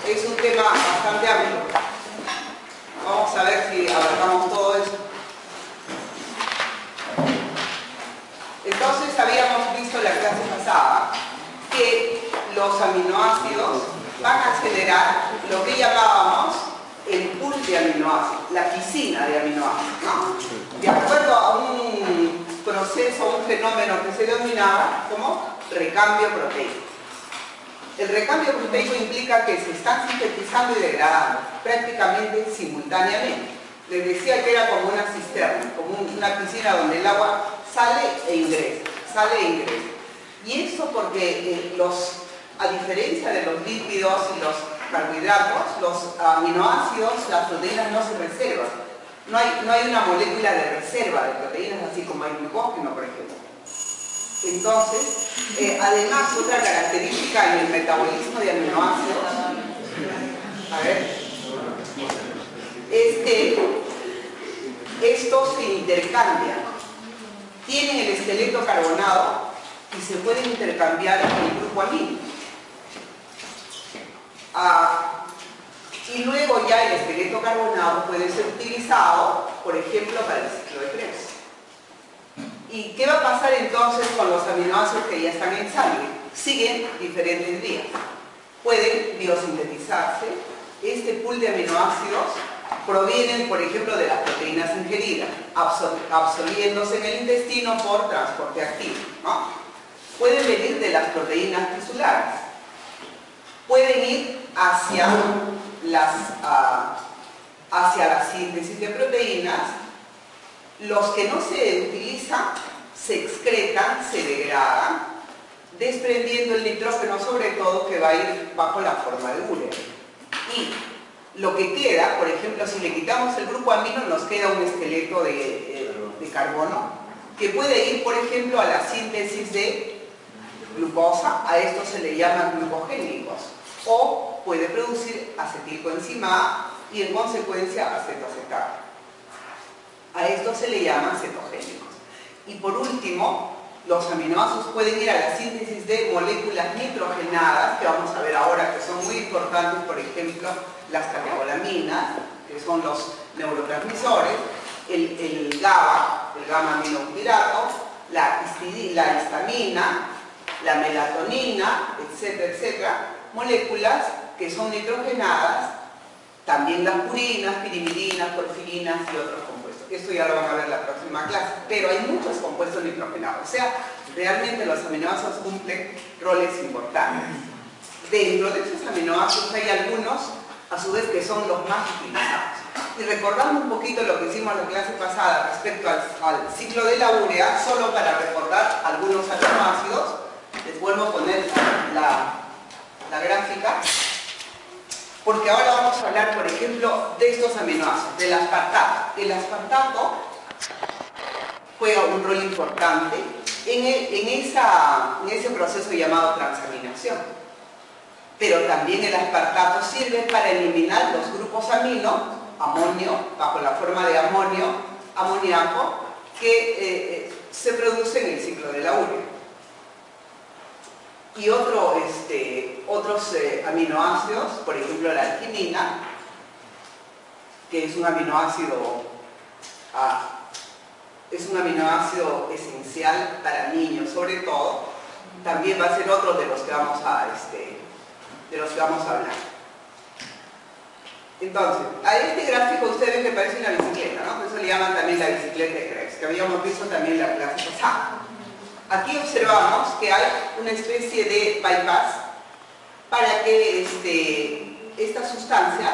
es un tema bastante amplio. Vamos a ver si abarcamos todo eso. Entonces habíamos visto en la clase pasada que los aminoácidos van a generar lo que llamábamos el pool de aminoácidos, la piscina de aminoácidos, ¿no? De acuerdo a un proceso, un fenómeno que se denominaba como recambio proteico. El recambio proteico implica que se están sintetizando y degradando prácticamente simultáneamente. Les decía que era como una cisterna, como una piscina donde el agua sale e ingresa, sale e ingresa. Y eso porque a diferencia de los lípidos y los carbohidratos, los aminoácidos, las proteínas no se reservan. No hay una molécula de reserva de proteínas, así como hay glucógeno, por ejemplo. Entonces, además, otra característica en el metabolismo de aminoácidos, a ver, es que estos se intercambian. Tienen el esqueleto carbonado y se pueden intercambiar con el grupo amino. Y luego ya el esqueleto carbonado puede ser utilizado, por ejemplo, para el ciclo de Krebs. ¿Y qué va a pasar entonces con los aminoácidos que ya están en sangre? Siguen diferentes vías. Pueden biosintetizarse. Este pool de aminoácidos provienen, por ejemplo, de las proteínas ingeridas, absorbiéndose en el intestino por transporte activo, ¿no? Pueden venir de las proteínas tisulares. Pueden ir hacia la síntesis de proteínas. Los que no se utilizan se excretan, se degradan, desprendiendo el nitrógeno sobre todo, que va a ir bajo la forma de urea. Y lo que queda, por ejemplo, si le quitamos el grupo amino, nos queda un esqueleto de carbono que puede ir, por ejemplo, a la síntesis de glucosa. A esto se le llaman glucogénicos, o puede producir acetilcoenzima A y en consecuencia acetoacetato. A esto se le llama cetogénicos. Y por último, los aminoácidos pueden ir a la síntesis de moléculas nitrogenadas, que vamos a ver ahora que son muy importantes, por ejemplo, las catecolaminas, que son los neurotransmisores, el GABA, el gamma-aminobutyrato, la histamina, la melatonina, etcétera, etcétera, moléculas que son nitrogenadas, también las purinas, pirimidina, porfirinas y otros compuestos. Esto ya lo van a ver en la próxima clase, pero hay muchos compuestos nitrogenados, o sea, realmente los aminoácidos cumplen roles importantes. Dentro de esos aminoácidos hay algunos, a su vez, que son los más utilizados. Y recordando un poquito lo que hicimos en la clase pasada respecto al ciclo de la urea, solo para recordar algunos aminoácidos, les vuelvo a poner la gráfica, porque ahora vamos a hablar, por ejemplo, de estos aminoácidos, del aspartato. El aspartato juega un rol importante en ese proceso llamado transaminación. Pero también el aspartato sirve para eliminar los grupos amino, amonio, bajo la forma de amoníaco, que se produce en el ciclo de la urea. Y otros aminoácidos, por ejemplo la arginina, que es un aminoácido esencial para niños sobre todo, también va a ser otro de los que vamos a hablar. Entonces, a este gráfico ustedes ven que parece una bicicleta, ¿no? Por eso le llaman también la bicicleta de Krebs, que habíamos visto también en la clase pasada. Aquí observamos que hay una especie de bypass para que estas sustancias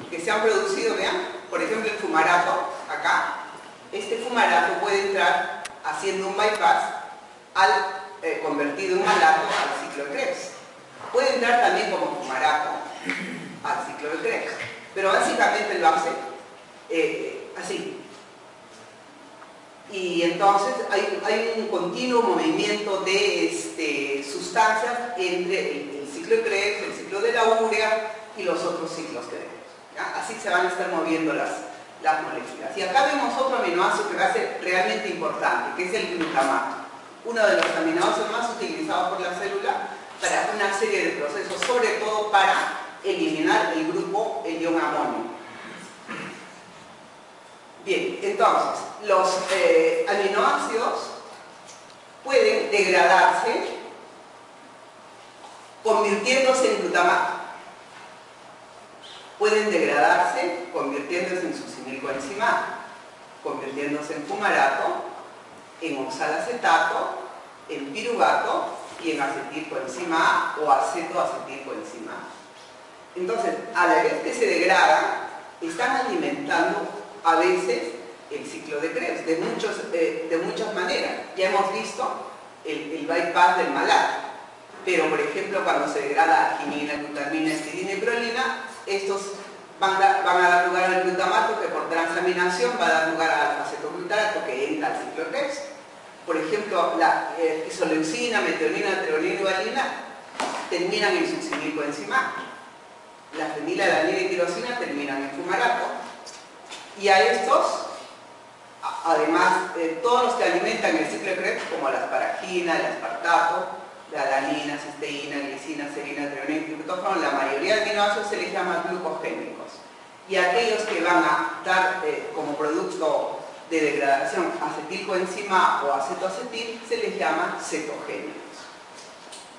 que se han producido, vean, por ejemplo el fumarato, acá, este fumarato puede entrar haciendo un bypass convertido en malato al ciclo de Krebs. Puede entrar también como fumarato al ciclo de Krebs, pero básicamente lo hace así. Y entonces hay un continuo movimiento de sustancias entre el ciclo de Krebs, el ciclo de la urea y los otros ciclos que vemos, ¿ya? Así se van a estar moviendo las moléculas. Y acá vemos otro aminoácido que va a ser realmente importante, que es el glutamato, uno de los aminoácidos más utilizados por la célula para una serie de procesos, sobre todo para eliminar el grupo, el ion amonio. Bien, entonces, los aminoácidos pueden degradarse convirtiéndose en glutamato. Pueden degradarse convirtiéndose en succinilcoencimato, convirtiéndose en fumarato, en oxalacetato, en piruvato y en acetilcoenzima A o acetoacetilcoenzima A. Entonces, a la vez que se degradan, están alimentando a veces el ciclo de Krebs de muchas maneras. Ya hemos visto el bypass del malato, pero por ejemplo cuando se degrada arginina, glutamina, histidina y prolina, estos van a dar lugar al glutamato, que por transaminación va a dar lugar al alfa-acetoglutarato, que entra al ciclo de Krebs. Por ejemplo, la isoleucina, metionina, treonina y valina terminan en succinilcoenzima A. La fenilalanina y tirosina terminan en fumarato. Y a estos, además, todos los que alimentan el ciclo de Krebs, como la asparagina, el aspartato, la alanina, cisteína, glicina, serina, treonina y triptófano, la mayoría de aminoácidos se les llama glucogénicos. Y aquellos que van a dar como producto de degradación acetilcoenzima A o acetoacetil se les llama cetogénicos.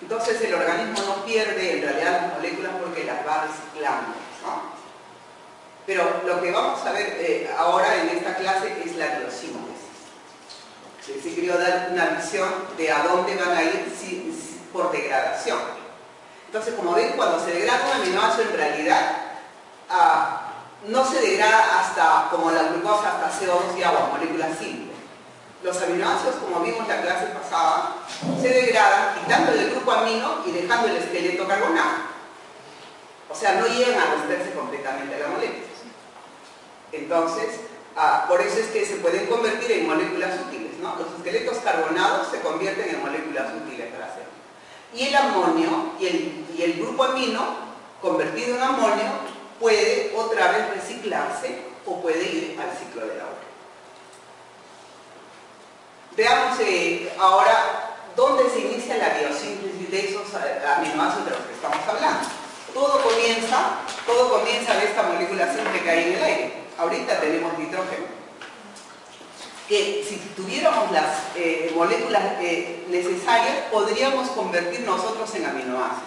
Entonces el organismo no pierde en realidad las moléculas porque las va reciclando, ¿no? Pero lo que vamos a ver ahora en esta clase es la biosíntesis. Sí, quería dar una visión de a dónde van a ir por degradación. Entonces, como ven, cuando se degrada un aminoácido, en realidad no se degrada hasta, como la glucosa, hasta CO2 y agua, moléculas simples. Los aminoácidos, como vimos en la clase pasada, se degradan quitando el grupo amino y dejando el esqueleto carbonado. O sea, no llegan a romperse completamente la molécula. Entonces, por eso es que se pueden convertir en moléculas útiles, ¿no? Los esqueletos carbonados se convierten en moléculas útiles para hacerlo. Y el amonio y el grupo amino, convertido en amonio, puede otra vez reciclarse o puede ir al ciclo de la urea. Veamos ahora dónde se inicia la biosíntesis de esos aminoácidos de los que estamos hablando. Todo comienza de esta molécula simple que hay en el aire. Ahorita tenemos nitrógeno, que si tuviéramos las moléculas necesarias, podríamos convertir nosotros en aminoácidos.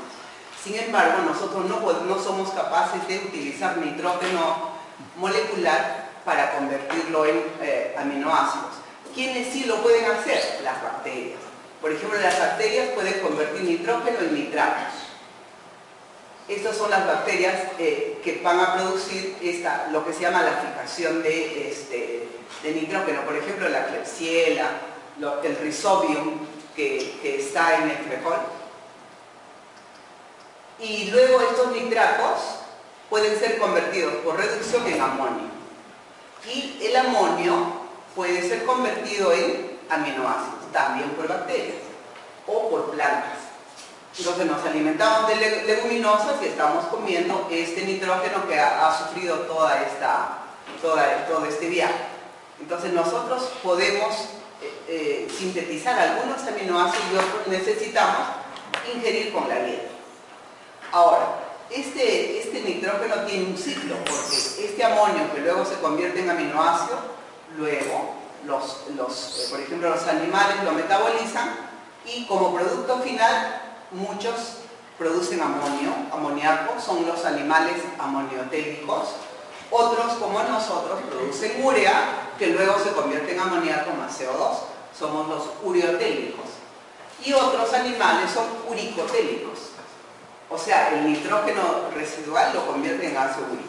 Sin embargo, nosotros no somos capaces de utilizar nitrógeno molecular para convertirlo en aminoácidos. ¿Quiénes sí lo pueden hacer? Las bacterias. Por ejemplo, las bacterias pueden convertir nitrógeno en nitratos. Estas son las bacterias que van a producir lo que se llama la fijación de nitrógeno. Por ejemplo, la Klebsiella, el Rhizobium que está en el frijol. Y luego estos nitratos pueden ser convertidos por reducción en amonio. Y el amonio puede ser convertido en aminoácidos, también por bacterias o por plantas. Entonces nos alimentamos de leguminosas y estamos comiendo este nitrógeno que ha sufrido todo este viaje. Entonces nosotros podemos sintetizar algunos aminoácidos y otros necesitamos ingerir con la dieta. Ahora, este nitrógeno tiene un ciclo, porque este amonio que luego se convierte en aminoácido, luego por ejemplo los animales lo metabolizan y como producto final muchos producen amoníaco, son los animales amoniotélicos. Otros, como nosotros, producen urea, que luego se convierte en amoníaco más CO2. Somos los ureotélicos. Y otros animales son uricotélicos. O sea, el nitrógeno residual lo convierte en ácido úrico.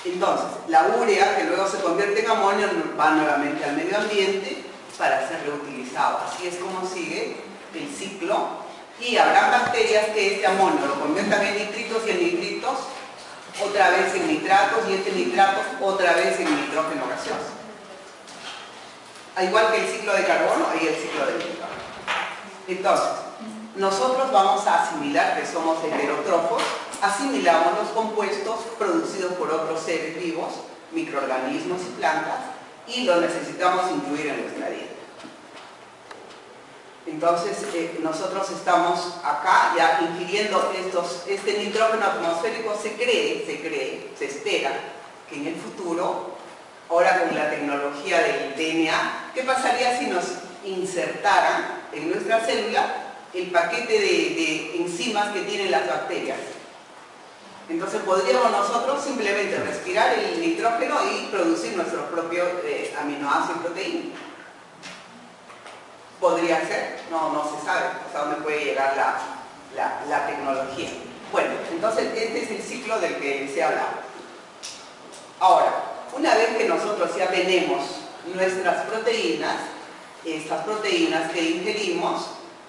Entonces, la urea, que luego se convierte en amonio, va nuevamente al medio ambiente para ser reutilizado. Así es como sigue el ciclo. Y habrá bacterias que este amonio lo conviertan en nitritos y en nitritos otra vez en nitratos y este nitratos otra vez en nitrógeno gaseoso. Al igual que el ciclo de carbono y el ciclo de nitrógeno. Entonces, nosotros vamos a asimilar, que somos heterótrofos, asimilamos los compuestos producidos por otros seres vivos, microorganismos y plantas, y los necesitamos incluir en nuestra dieta. Entonces, nosotros estamos acá ya ingiriendo este nitrógeno atmosférico. Se espera que en el futuro, ahora con la tecnología del DNA, ¿qué pasaría si nos insertaran en nuestra célula el paquete de enzimas que tienen las bacterias? Entonces podríamos nosotros simplemente respirar el nitrógeno y producir nuestros propios aminoácidos y proteínas. ¿Podría ser? No se sabe hasta dónde puede llegar la tecnología. Bueno, entonces este es el ciclo del que se habla. Ahora, una vez que nosotros ya tenemos nuestras proteínas, estas proteínas que ingerimos,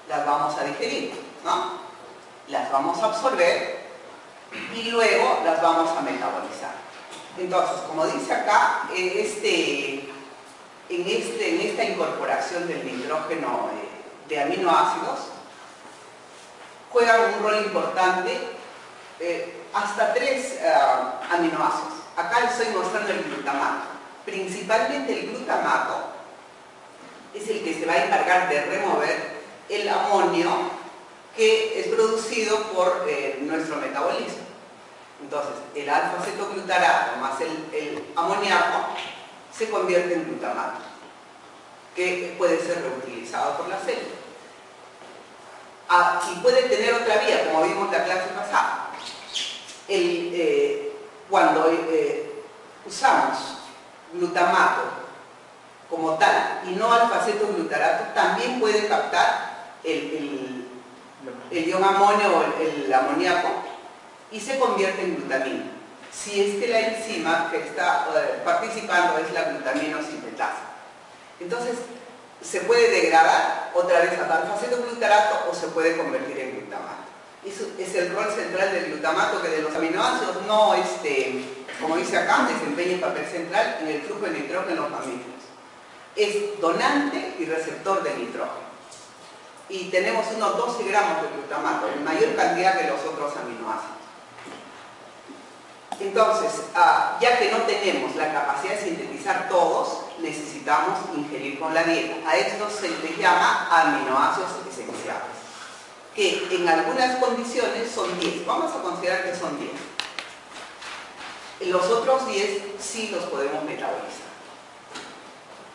las vamos a digerir, ¿no? Las vamos a absorber y luego las vamos a metabolizar. Entonces, como dice acá, en esta incorporación del nitrógeno de aminoácidos, juegan un rol importante hasta 3 aminoácidos. Acá les estoy mostrando el glutamato. Principalmente el glutamato es el que se va a encargar de remover el amonio que es producido por nuestro metabolismo. Entonces, el alfa-cetoglutarato más el amoníaco se convierte en glutamato, que puede ser reutilizado por la célula. Y puede tener otra vía, como vimos la clase pasada. Cuando usamos glutamato como tal y no alfa-cetoglutarato, también puede captar el ion amonio o el amoníaco y se convierte en glutamina, si es que la enzima que está participando es la glutaminosintetasa. Entonces, se puede degradar otra vez a alfa-cetoglutarato o se puede convertir en glutamato. Eso es el rol central del glutamato, que de los aminoácidos no, como dice acá, desempeña un papel central en el flujo de nitrógeno en los mamíferos. Es donante y receptor de nitrógeno. Y tenemos unos 12 gramos de glutamato, en mayor cantidad que los otros aminoácidos. Entonces, ya que no tenemos la capacidad de sintetizar todos, necesitamos ingerir con la dieta. A estos se les llama aminoácidos esenciales, que en algunas condiciones son 10. Vamos a considerar que son 10. Los otros 10 sí los podemos metabolizar.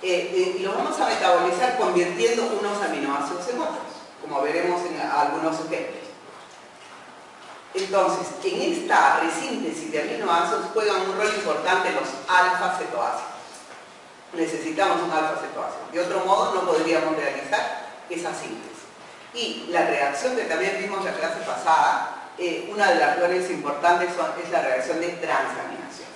Y los vamos a metabolizar convirtiendo unos aminoácidos en otros, como veremos en algunos ejemplos. Entonces, en esta resíntesis de aminoácidos juegan un rol importante los alfa-cetoácidos. Necesitamos un alfa-cetoácido. De otro modo, no podríamos realizar esa síntesis. Y la reacción que también vimos en la clase pasada, una de las reacciones importantes es la reacción de transaminación.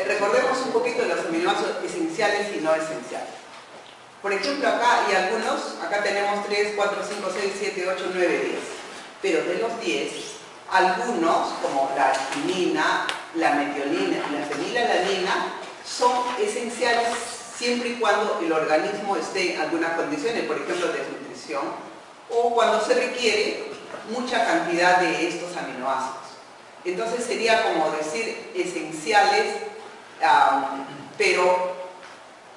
Recordemos un poquito de los aminoácidos esenciales y no esenciales. Por ejemplo, acá hay algunos, acá tenemos 3, 4, 5, 6, 7, 8, 9, 10. Pero de los 10, algunos, como la arginina, la metionina y la fenilalanina, son esenciales siempre y cuando el organismo esté en algunas condiciones, por ejemplo, de desnutrición, o cuando se requiere mucha cantidad de estos aminoácidos. Entonces sería como decir esenciales, pero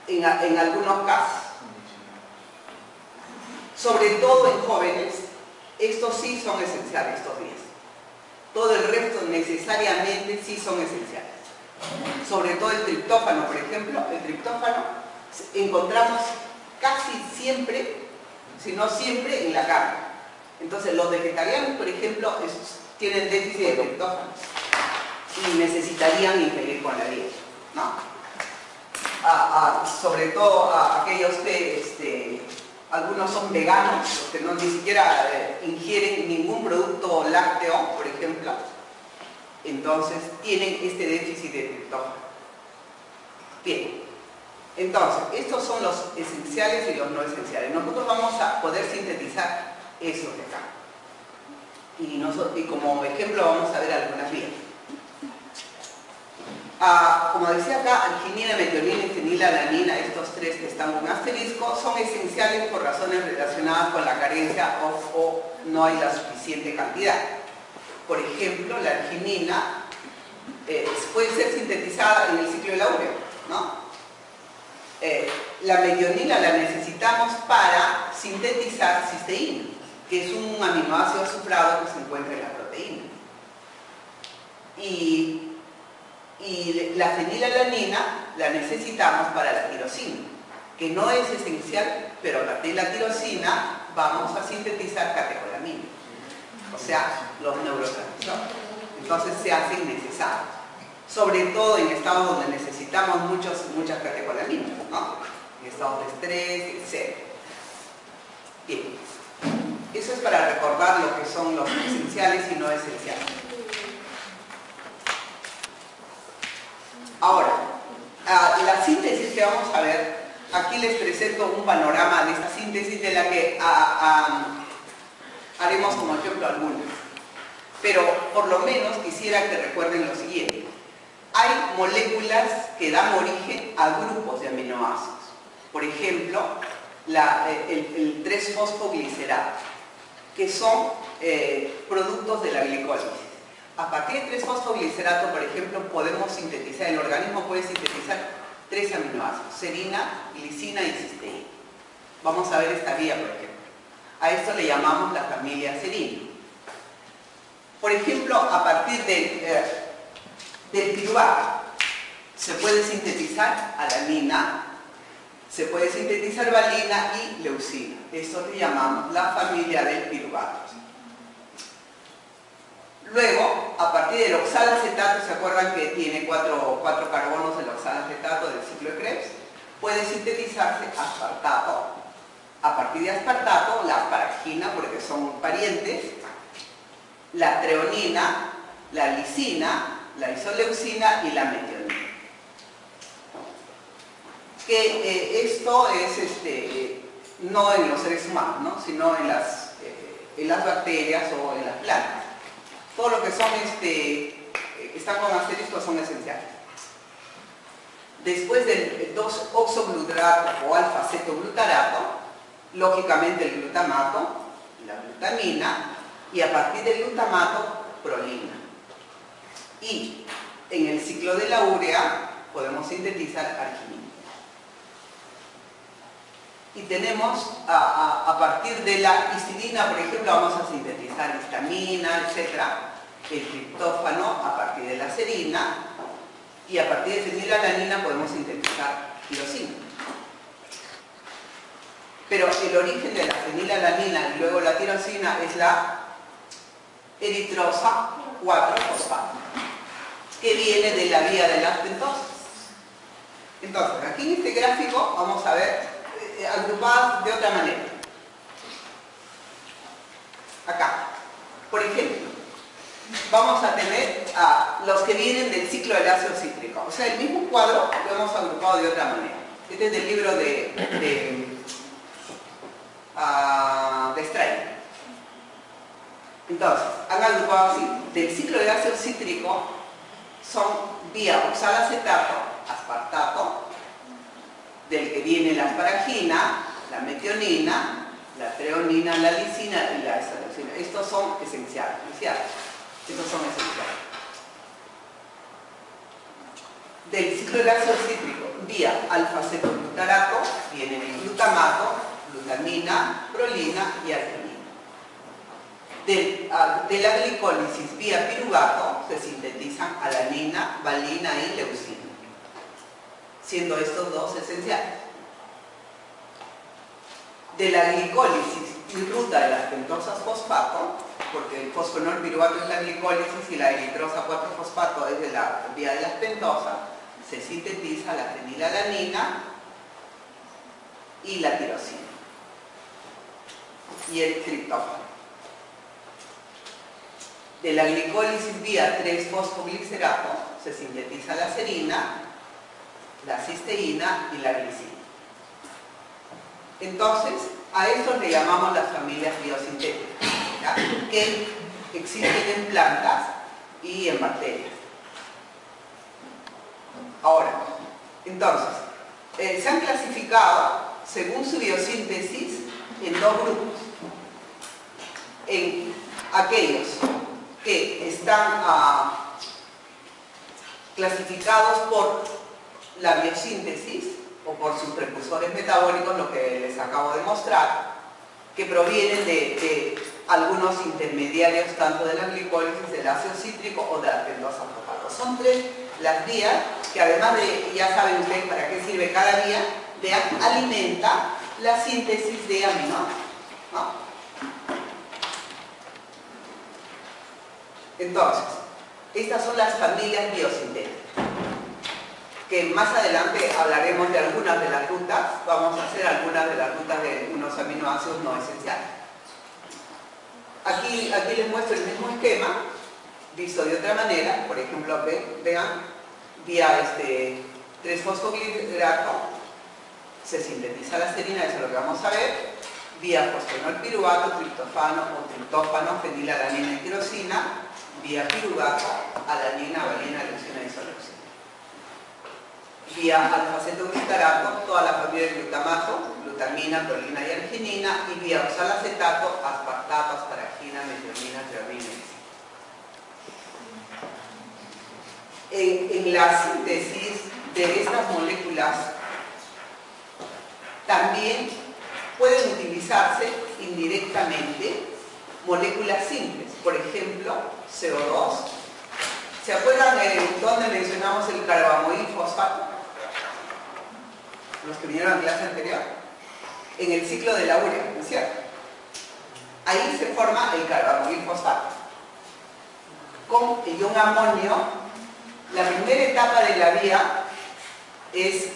en algunos casos. Sobre todo en jóvenes, estos sí son esenciales, estos 10. Todo el resto necesariamente sí son esenciales. Sobre todo el triptófano, por ejemplo, el triptófano encontramos casi siempre, si no siempre, en la carne. Entonces los vegetarianos, por ejemplo, tienen déficit de triptófano y necesitarían ingerir con la dieta, ¿no? Sobre todo aquellos que algunos son veganos, los que ni siquiera ingieren ningún producto lácteo, por ejemplo, entonces tienen este déficit de triptófano. Bien, entonces estos son los esenciales y los no esenciales. Nosotros vamos a poder sintetizar eso de acá. Y como ejemplo vamos a ver algunas vías. Como decía acá, arginina, metionina y fenilalanina, estos 3 que están con asterisco, son esenciales por razones relacionadas con la carencia o no hay la suficiente cantidad. Por ejemplo, la arginina puede ser sintetizada en el ciclo del áureo, ¿no? La metionina la necesitamos para sintetizar cisteína, que es un aminoácido azufrado que se encuentra en la proteína. Y la fenilalanina la necesitamos para la tirosina, que no es esencial, pero a partir de la tirosina vamos a sintetizar catecolamina, o sea, los neurotransmisores. Entonces se hacen necesarios, sobre todo en estados donde necesitamos muchas catecolaminas, ¿no? En estados de estrés, etc. Bien, eso es para recordar lo que son los esenciales y no esenciales. Ahora, la síntesis que vamos a ver, aquí les presento un panorama de esta síntesis de la que haremos como ejemplo algunas. Pero por lo menos quisiera que recuerden lo siguiente. Hay moléculas que dan origen a grupos de aminoácidos. Por ejemplo, el 3-fosfoglicerato, que son productos de la glicólisis. A partir de 3-fosfoglicerato, por ejemplo, podemos sintetizar, el organismo puede sintetizar 3 aminoácidos: serina, glicina y cisteína. Vamos a ver esta vía, por ejemplo. A esto le llamamos la familia serina. Por ejemplo, a partir del piruvato se puede sintetizar alanina, se puede sintetizar valina y leucina. Esto le llamamos la familia del piruvato. Luego, a partir del oxalacetato, ¿se acuerdan que tiene 4 carbonos el oxalacetato del ciclo de Krebs? Puede sintetizarse aspartato. A partir de aspartato, la asparagina, porque son parientes, la treonina, la lisina, la isoleucina y la metionina. Que esto es no en los seres humanos, ¿no? Sino en las bacterias o en las plantas. Todo lo que son están con asterisco son esenciales. Después del 2-oxoglutarato o alfa-cetoglutarato, lógicamente el glutamato, la glutamina, y a partir del glutamato, prolina. Y en el ciclo de la urea podemos sintetizar arginina. Y tenemos a partir de la histidina, por ejemplo, vamos a sintetizar histamina, etc. El triptófano a partir de la serina, y a partir de fenilalanina podemos sintetizar tirosina. Pero el origen de la fenilalanina y luego la tirosina es la eritrosa 4-fosfato, que viene de la vía de las pentosas. Entonces, aquí en este gráfico vamos a ver agrupadas de otra manera. Acá, por ejemplo, vamos a tener a los que vienen del ciclo del ácido cítrico. O sea, el mismo cuadro lo hemos agrupado de otra manera. Este es del libro de Strain. Entonces, han agrupado así. Del ciclo del ácido cítrico son vía oxalacetato, aspartato, del que viene la asparagina, la metionina, la treonina, la lisina y la isoleucina. Estos son esenciales. Estos son esenciales. Del ciclo del ácido cítrico, vía alfa-cetoglutarato, vienen el glutamato, glutamina, prolina y arginina. De la glicólisis vía piruvato se sintetizan alanina, valina y leucina, siendo estos dos esenciales. De la glicólisis y ruta de las pentosas fosfato, porque el fosfonol piruvato es la glicólisis y la eritrosa 4-fosfato es de la vía de las pentosas, se sintetiza la fenilalanina y la tirosina y el triptófano. De la glicólisis vía 3-fosfoglicerato se sintetiza la serina, la cisteína y la glicina. Entonces, a esto le llamamos las familias biosintéticas, ¿ya? Que existen en plantas y en bacterias. Ahora, entonces, se han clasificado, según su biosíntesis, en dos grupos. En aquellos que están clasificados por la biosíntesis o por sus precursores metabólicos, lo que les acabo de mostrar, que provienen de algunos intermediarios tanto de la glicólisis, del ácido cítrico o de la pentosa fosfato. Son tres las vías que, además de, ya saben ustedes para qué sirve cada vía, alimenta la síntesis de aminoácidos, ¿no? Entonces, estas son las familias biosintéticas, que más adelante hablaremos de algunas de las rutas. Vamos a hacer algunas de las rutas de unos aminoácidos no esenciales. Aquí les muestro el mismo esquema, visto de otra manera. Por ejemplo, vean, vía 3-fosfoglidrato se sintetiza la serina, eso es lo que vamos a ver. Vía fosfenolpiruvato, triptofano o triptófano, fenilalanina y tirosina. Vía piruvato, alanina, valina, leucina y isoleucina. Vía alfa-cetoglutarato, toda la familia de glutamato, glutamina, prolina y arginina. Y vía oxalacetato, aspartato, asparagina, metionina, treonina. En la síntesis de estas moléculas también pueden utilizarse indirectamente moléculas simples. Por ejemplo, CO2. ¿Se acuerdan de dónde mencionamos el carbamoil fosfato? Los que vinieron a la clase anterior. En el ciclo de la urea, ¿no es cierto? Ahí se forma el carbamoil fosfato. Con el ion amonio, la primera etapa de la vía es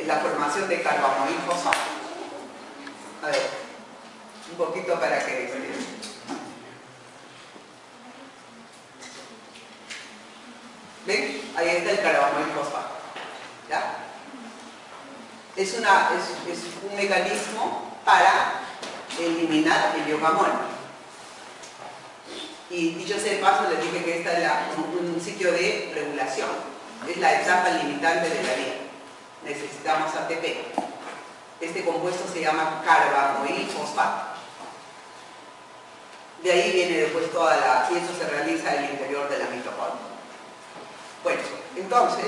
la formación de carbamoil fosfato. A ver, un poquito para que expliquen. ¿Ven? Ahí está el carbamoil fosfato. ¿Ya? Es un mecanismo para eliminar el ion amonio. Y dicho sea de paso, les dije que esta es un sitio de regulación. Es la etapa limitante de la vía. Necesitamos ATP. Este compuesto se llama carbamoil fosfato. De ahí viene después toda la... y eso se realiza en el interior de la mitocondria. Bueno, entonces,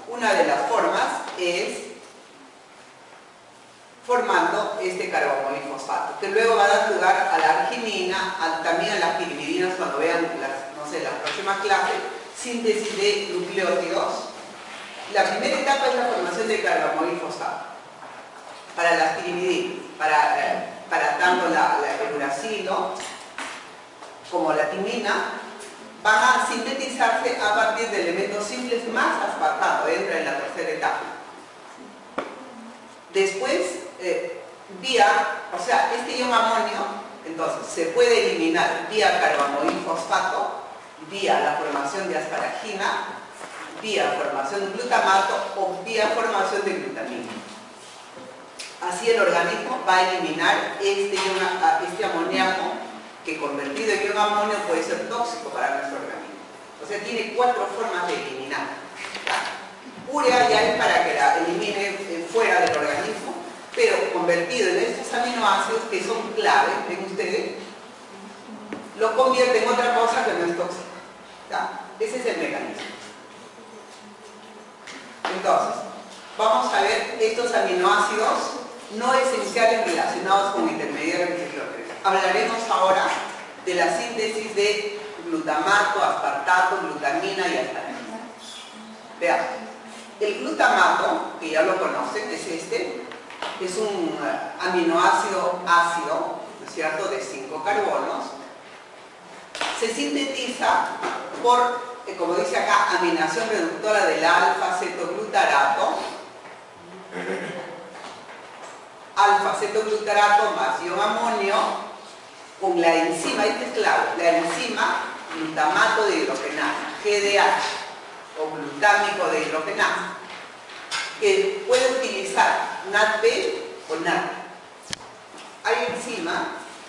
una de las formas es formando este carbamoil fosfato, que luego va a dar lugar a la arginina, también a las piridinas cuando vean las próximas clases, síntesis de nucleótidos. La primera etapa es la formación de carbamoil fosfato. Para las piridinas, para tanto el uracilo como la timina, van a sintetizarse a partir de elementos simples más aspartato, entra en la tercera etapa. Después, este ion amonio, entonces, se puede eliminar vía carbamoil fosfato, vía la formación de asparagina, vía formación de glutamato o vía formación de glutamina. Así el organismo va a eliminar este amoníaco, que convertido en ion amonio puede ser tóxico para nuestro organismo. O sea, tiene 4 formas de eliminar. ¿Ya? Urea ya es para que la elimine fuera del organismo, pero convertido en estos aminoácidos que son clave, ven ustedes, lo convierte en otra cosa que no es tóxica. ¿Ya? Ese es el mecanismo. Entonces, vamos a ver estos aminoácidos no esenciales relacionados con intermediarios de ciclo 3. Hablaremos ahora de la síntesis de glutamato, aspartato, glutamina y asparagina. Vean, el glutamato, que ya lo conocen, es un aminoácido ácido, ¿no es cierto?, de 5 carbonos. Se sintetiza por, como dice acá, aminación reductora del alfa-cetoglutarato. Alfa-cetoglutarato más ion amonio con la enzima, este es clave, la enzima glutamato de hidrogenasa, GDH, o glutámico de hidrogenasa, que puede utilizar NADP o NAD. Hay enzimas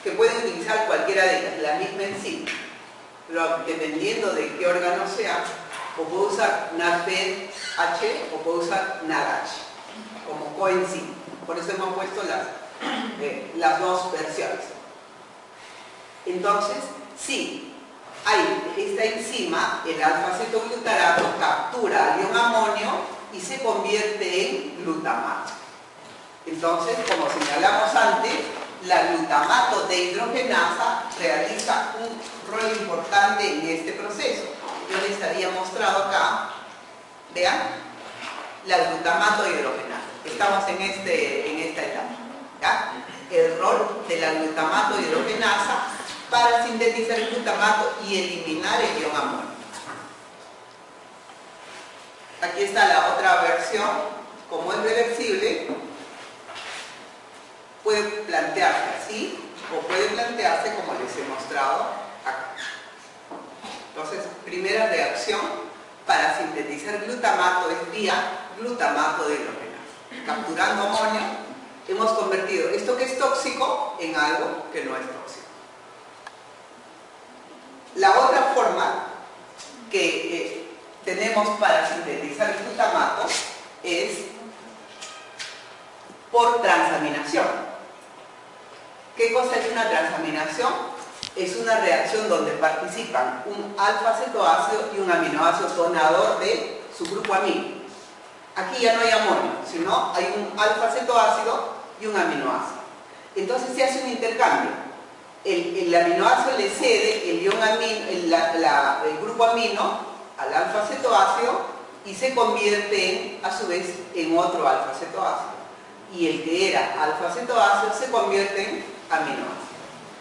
que pueden utilizar cualquiera de ellas, la misma enzima, pero dependiendo de qué órgano sea, o puede usar NADPH o puede usar NADH como coenzima. Por eso hemos puesto las dos versiones. Entonces, sí, hay esta enzima, el alfa-cetoglutarato, captura el ion amonio y se convierte en glutamato. Entonces, como señalamos antes, la glutamato dehidrogenasa realiza un rol importante en este proceso. Yo les había mostrado acá, vean, la glutamato dehidrogenasa. Estamos en esta etapa, ¿ya? El rol de la glutamato dehidrogenasa para sintetizar el glutamato y eliminar el ion amonio. Aquí está la otra versión. Como es reversible, puede plantearse así o puede plantearse como les he mostrado acá. Entonces, primera reacción para sintetizar glutamato es vía glutamato dehidrogenasa. Capturando amonio, hemos convertido esto que es tóxico en algo que no es tóxico. La otra forma que tenemos para sintetizar el glutamato es por transaminación. ¿Qué cosa es una transaminación? Es una reacción donde participan un alfa-cetoácido y un aminoácido donador de su grupo amino. Aquí ya no hay amonio, sino hay un alfa-cetoácido y un aminoácido. Entonces se hace un intercambio. El aminoácido le cede el ion amino, el grupo amino al alfa-cetoácido y se convierte a su vez en otro alfa-cetoácido. Y el que era alfa-cetoácido se convierte en aminoácido.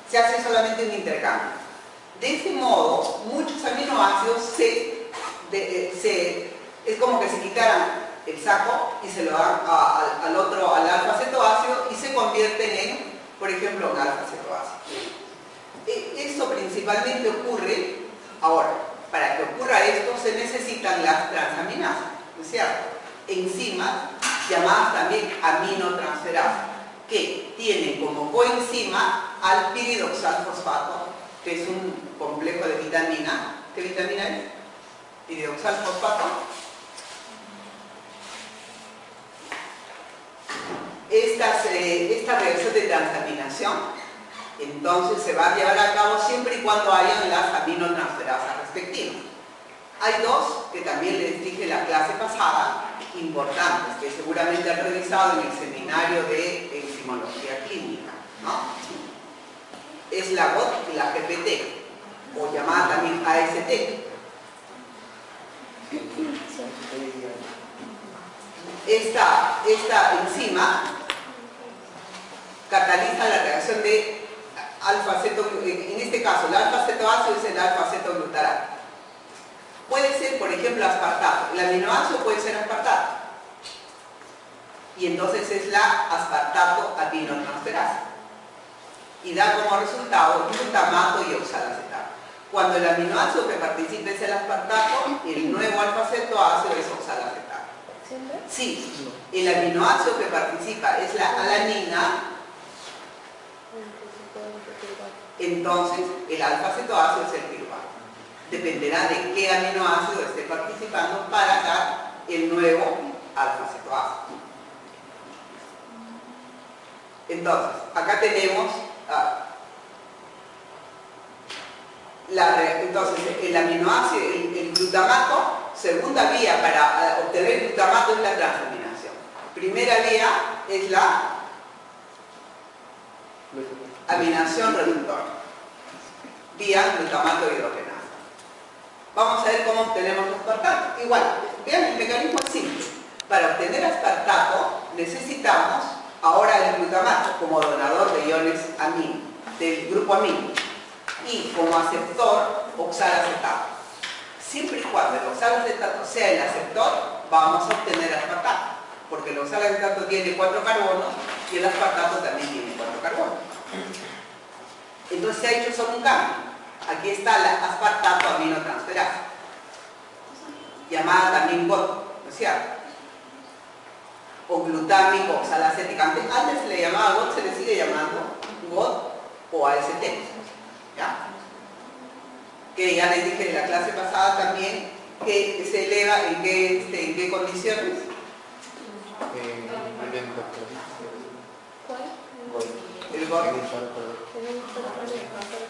Se hace solamente un intercambio. De este modo, muchos aminoácidos es como que se quitaran el saco y se lo dan al alfa-cetoácido y se convierten en, por ejemplo, un alfa-cetoácido. Esto principalmente ocurre, ahora, para que ocurra esto se necesitan las transaminasas, ¿no es cierto? Enzimas llamadas también aminotransferasas, que tienen como coenzima al piridoxalfosfato, que es un complejo de vitamina. ¿Qué vitamina es? Piridoxalfosfato. Esta reacción de transaminación entonces se va a llevar a cabo siempre y cuando hayan las aminotransferasas respectivas. Hay dos que también les dije en la clase pasada, importantes, que seguramente han revisado en el seminario de enzimología clínica, ¿no? Es la GOT y la GPT, o llamada también AST. Esta enzima cataliza la reacción de en este caso el alfa-cetoácido es el alfa-cetoglutarato. Puede ser, por ejemplo, aspartato. El aminoácido puede ser aspartato. Y entonces es la aspartato aminotransferasa. Y da como resultado glutamato y oxalacetato. Cuando el aminoácido que participa es el aspartato, el nuevo alfa-cetoácido es oxalacetato. Sí, el aminoácido que participa es la alanina, entonces el alfa-cetoácido es el piruvato. Dependerá de qué aminoácido esté participando para dar el nuevo alfa-cetoácido. Entonces, acá tenemos entonces el aminoácido, el glutamato, segunda vía para obtener el glutamato es la transaminación. Primera vía es la aminación reductora, vía glutamato hidrogenasa. Vamos a ver cómo obtenemos aspartato. Igual, vean, el mecanismo es simple. Para obtener aspartato necesitamos ahora el glutamato como donador de iones amino, del grupo amino, y como aceptor oxalacetato. Siempre y cuando el oxalacetato sea el aceptor, vamos a obtener aspartato, porque el oxalacetato tiene 4 carbonos y el aspartato también tiene 4 carbonos. Entonces se ha hecho solo un cambio. Aquí está la aspartato aminotransferasa, llamada también GOT, ¿no es cierto? O glutámico oxalacética. Antes se le llamaba GOT, se le sigue llamando GOT o AST. ¿Ya? Que ya les dije en la clase pasada también que se eleva en qué condiciones. El GOT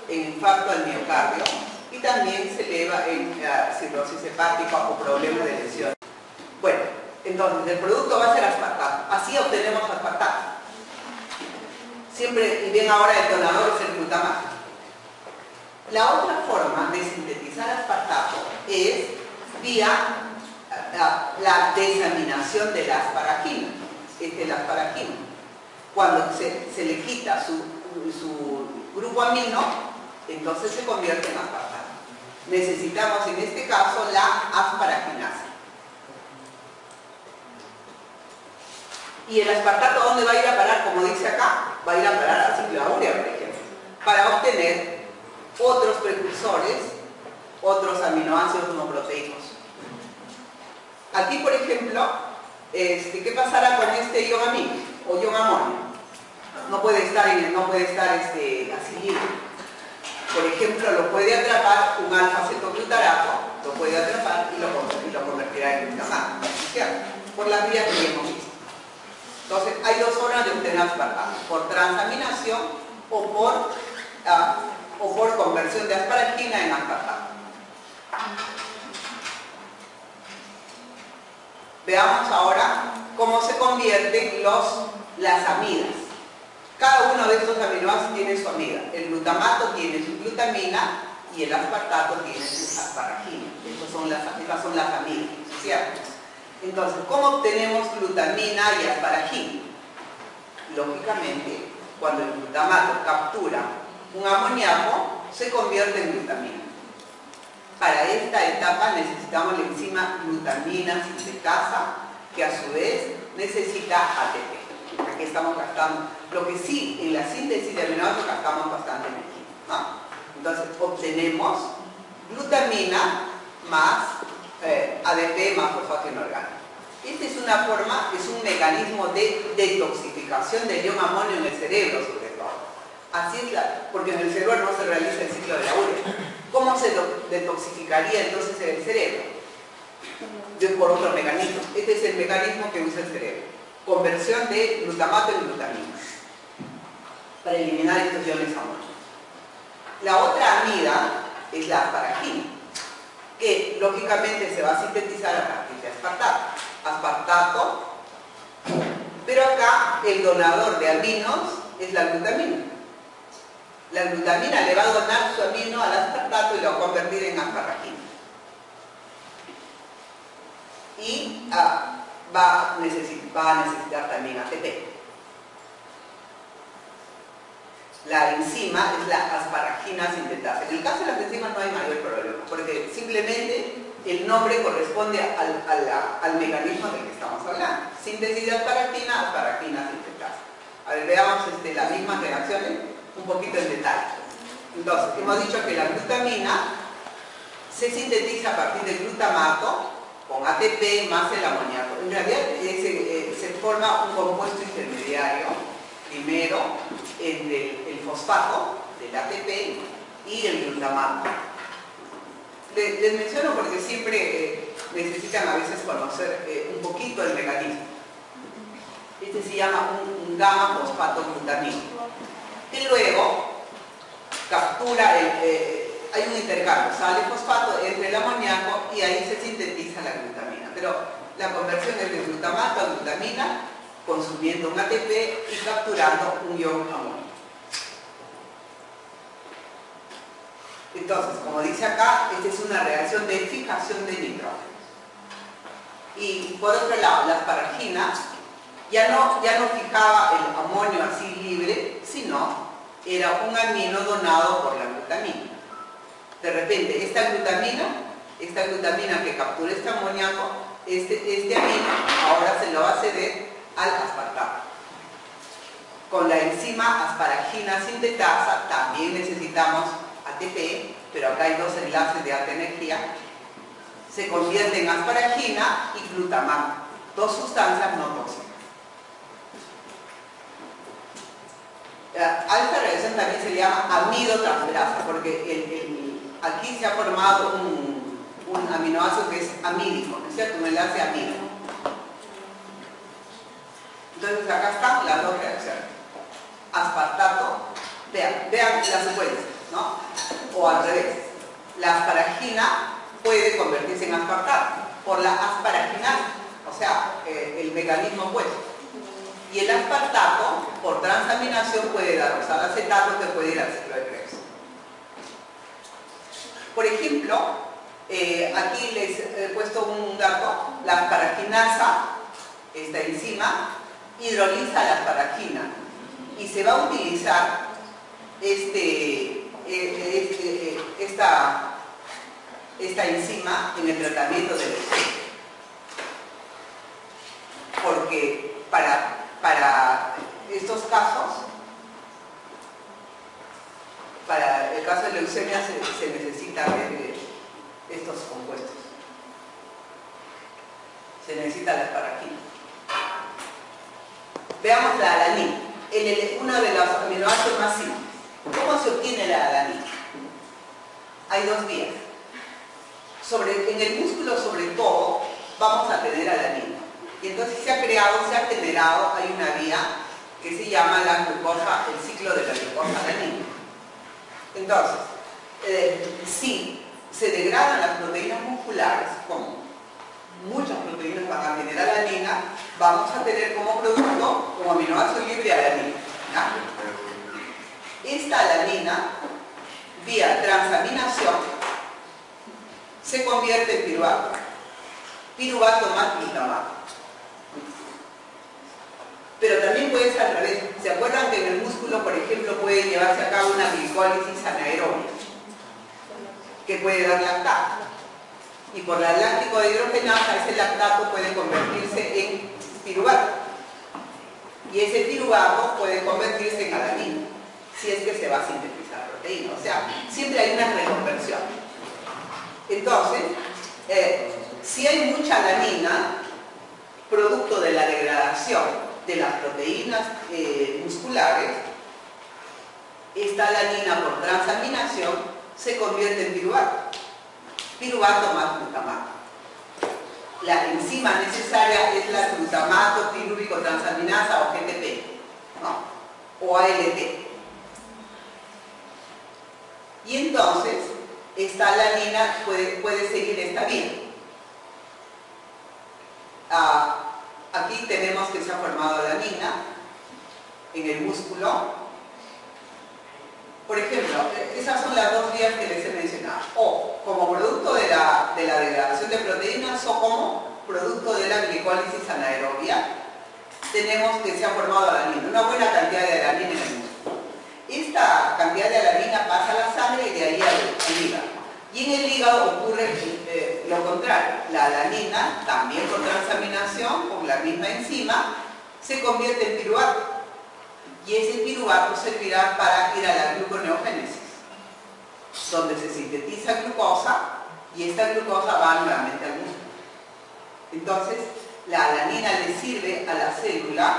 en infarto al miocardio, y también se eleva en cirrosis hepática o problemas de lesión. Bueno, Entonces, el producto va a ser aspartato. Así obtenemos aspartato. Siempre, y bien ahora el donador es el glutamato. La otra forma de sintetizar aspartato es vía la desaminación de la asparagina. Es el asparagina. Cuando se le quita su grupo amino, entonces se convierte en aspartato. Necesitamos en este caso la asparaginasa. ¿Y el aspartato dónde va a ir a parar? Como dice acá, va a ir a parar al ciclo de urea, por ejemplo, para obtener otros precursores, otros aminoácidos no proteicos. Aquí, por ejemplo, ¿qué pasará con este ion amino o ion amonio? No puede estar así libre. Por ejemplo, lo puede atrapar un alfa-cetoglutarato, lo puede atrapar y lo convertirá en glutamato, ¿cierto? Por las vías que hemos visto. Entonces, hay dos formas de obtener aspartato, por transaminación o por conversión de asparagina en aspartato. Veamos ahora cómo se convierten las amidas. Cada uno de estos aminoácidos tiene su amida. El glutamato tiene su glutamina y el aspartato tiene su asparagina. Estas son las amidas, ¿cierto? Entonces, ¿cómo obtenemos glutamina y asparagina? Lógicamente, cuando el glutamato captura un amoníaco, se convierte en glutamina. Para esta etapa necesitamos la enzima glutamina sintetasa, que a su vez necesita ATP. Aquí estamos gastando, lo que sí, en la síntesis de aminoácidos gastamos bastante energía, ¿no? Entonces, obtenemos glutamina más ADP más fosfato inorgánico. Esta es una forma, es un mecanismo de detoxificación del ion amonio en el cerebro, sobre todo. Así es, porque en el cerebro no se realiza el ciclo de la urea. ¿Cómo se detoxificaría entonces en el cerebro? Por otro mecanismo. Este es el mecanismo que usa el cerebro. Conversión de glutamato en glutamina para eliminar estos iones amónicos. La otra amida es la asparagina, que lógicamente se va a sintetizar a partir de aspartato, pero acá el donador de aminos es la glutamina. La glutamina le va a donar su amino al aspartato y lo va a convertir en asparagina. Y va a necesitar también ATP. La enzima es la asparagina sintetasa. En el caso de las enzimas no hay mayor problema, porque simplemente el nombre corresponde al mecanismo del que estamos hablando. Síntesis de asparagina, asparagina sintetasa. A ver, veamos las mismas reacciones un poquito en detalle. Entonces, hemos dicho que la glutamina se sintetiza a partir del glutamato con ATP más el amoníaco. En realidad se forma un compuesto intermediario, primero entre el fosfato del ATP y el glutamato. Les menciono porque siempre necesitan a veces conocer un poquito el mecanismo. Este se llama un gamma fosfato glutamino, que luego captura, hay un intercambio, sale fosfato entre el amoníaco y ahí se sintetiza la glutamina. Pero la conversión es de glutamato a glutamina, consumiendo un ATP y capturando un ion amonio. Entonces, como dice acá, esta es una reacción de fijación de nitrógeno. Y por otro lado, la asparagina ya no fijaba el amonio así libre, sino era un amino donado por la glutamina. De repente, esta glutamina que captura este amoníaco, este amino ahora se lo va a ceder al aspartato. Con la enzima asparagina sintetasa también necesitamos ATP, pero acá hay dos enlaces de alta energía. Se convierte en asparagina y glutamato, dos sustancias no tóxicas. A esta reacción también se le llama amidotransferasa, porque aquí se ha formado un aminoácido que es amídico, ¿no es cierto? Un enlace amido. Entonces acá están las dos reacciones. Aspartato, vean la secuencia, ¿no? O al revés. La asparagina puede convertirse en aspartato por la asparaginasa, o o sea, el mecanismo opuesto. Y el aspartato, por transaminación, puede dar oxalacetato, que puede ir al ciclo de Krebs. Por ejemplo, aquí les he puesto un dato: la asparaginasa, esta enzima, hidroliza la asparagina y se va a utilizar esta enzima en el tratamiento del leucemia, porque para estos casos, para el caso de leucemia se necesita ver estos compuestos, se necesita la asparagina. Veamos la alanina, uno de los aminoácidos más simples. ¿Cómo se obtiene la alanina? Hay dos vías. En el músculo, sobre todo, vamos a tener alanina. Y entonces se ha generado, hay una vía que se llama la glucosa, el ciclo de la glucosa alanina. Entonces, si se degradan las proteínas musculares, como muchas proteínas van a generar alanina, vamos a tener como producto un aminoácido libre de alanina, ¿ya? Esta alanina, vía transaminación, se convierte en piruvato. Piruvato más glutamato. Pero también puede ser al revés. ¿Se acuerdan que en el músculo, por ejemplo, puede llevarse a cabo una glicólisis anaerobia, que puede dar lactato? Y por la láctico dehidrogenasa, ese lactato puede convertirse en piruvato. Y ese piruvato puede convertirse en alanina, si es que se va a sintetizar proteína. O sea, siempre hay una reconversión. Entonces, si hay mucha alanina, producto de la degradación de las proteínas musculares, esta alanina por transaminación se convierte en piruvato. Piruvato más glutamato. La enzima necesaria es la glutamato pirúvico transaminasa o GTP, ¿no? O ALT. Y entonces, esta alanina puede seguir esta vía. Aquí tenemos que se ha formado alanina en el músculo. Por ejemplo, esas son las dos vías que les he mencionado. O como producto de la degradación de proteínas o como producto de la glicólisis anaerobia, tenemos que se ha formado alanina, una buena cantidad de alanina en el músculo. Esta cantidad de alanina pasa a la sangre y de ahí al hígado. Y en el hígado ocurre lo contrario. La alanina, también con transaminación, con la misma enzima, se convierte en piruvato. Y ese piruvato servirá para ir a la gluconeogénesis, donde se sintetiza glucosa y esta glucosa va nuevamente al músculo. Entonces, la alanina le sirve a la célula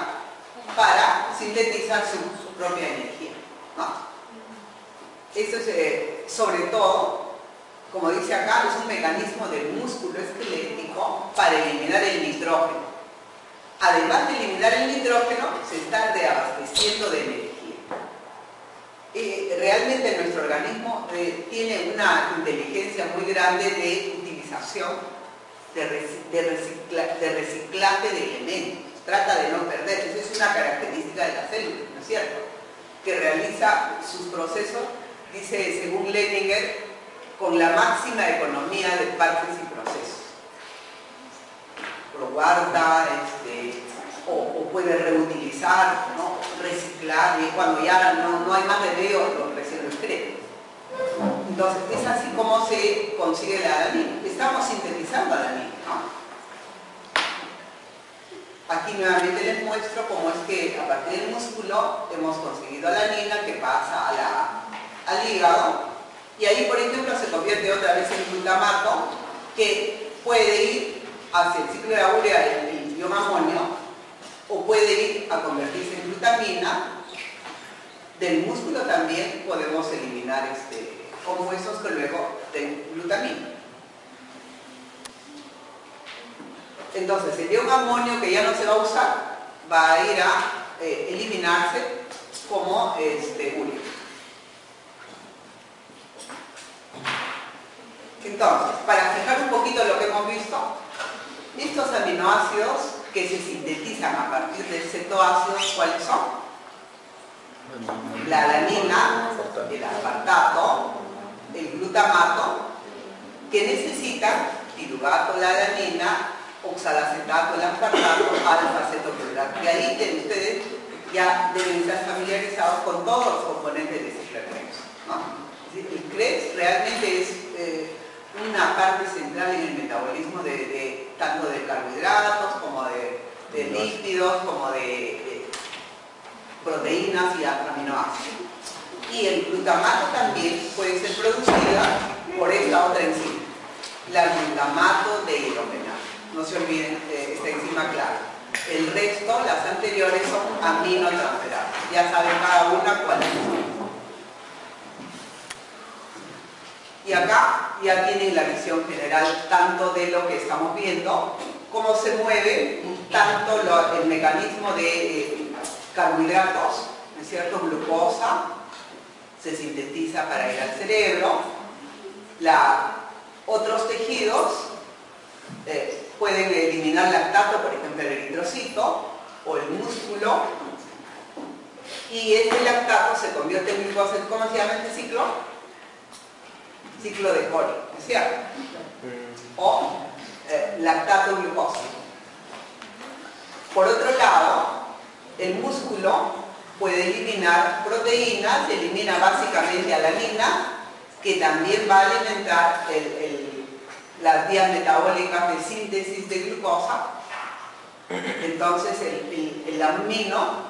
para sintetizar su propia energía, ¿no? Esto es, sobre todo, como dice acá, es un mecanismo del músculo esquelético para eliminar el nitrógeno. Además de eliminar el nitrógeno, se está reabasteciendo de energía. Realmente nuestro organismo tiene una inteligencia muy grande de utilización, de reciclaje de elementos. Trata de no perder. Esa es una característica de la célula, ¿no es cierto? Que realiza sus procesos, dice según Leninger, con la máxima economía de partes y procesos. Lo guarda, o puede reutilizar, ¿no? Reciclar, y cuando ya no hay más remedio, recién lo excreta. Entonces, es así como se consigue la alanina. Estamos sintetizando alanina, ¿no? Aquí nuevamente les muestro cómo es que a partir del músculo hemos conseguido alanina que pasa al hígado, y ahí, por ejemplo, se convierte otra vez en glutamato, que puede ir hacia el ciclo de la urea el ion amonio, o puede ir a convertirse en glutamina. Del músculo también podemos eliminar compuestos que luego den glutamina. Entonces, el ion amonio, que ya no se va a usar, va a ir a eliminarse como urea. Entonces, para fijar un poquito lo que hemos visto, Estos aminoácidos que se sintetizan a partir del cetoácido, ¿cuáles son? La alanina, el aspartato, el glutamato, que necesitan piruvato, la alanina, oxalacetato, el aspartato, alfa-cetoclorurato. Y ahí ustedes ya deben estar familiarizados con todos los componentes de ese CREPS, ¿no? El CREPS realmente es una parte central en el metabolismo tanto de carbohidratos como de lípidos, como de proteínas y aminoácidos. Y el glutamato también puede ser producida por esta otra enzima, la glutamato dehidrogenasa. No se olviden esta enzima clave. El resto, las anteriores, son aminotransferadas. Ya saben cada una cuál es. Y acá ya tienen la visión general tanto de lo que estamos viendo, cómo se mueve tanto el mecanismo de carbohidratos, ¿no es cierto? Glucosa se sintetiza para ir al cerebro. Otros tejidos pueden eliminar lactato, por ejemplo el eritrocito o el músculo, y este lactato se convierte en glucosa. ¿Cómo se llama este ciclo? Ciclo de Cori, ¿es cierto? O lactato-glucosa. Por otro lado, el músculo puede eliminar proteínas, elimina básicamente alanina, que también va a alimentar las vías metabólicas de síntesis de glucosa. Entonces el amino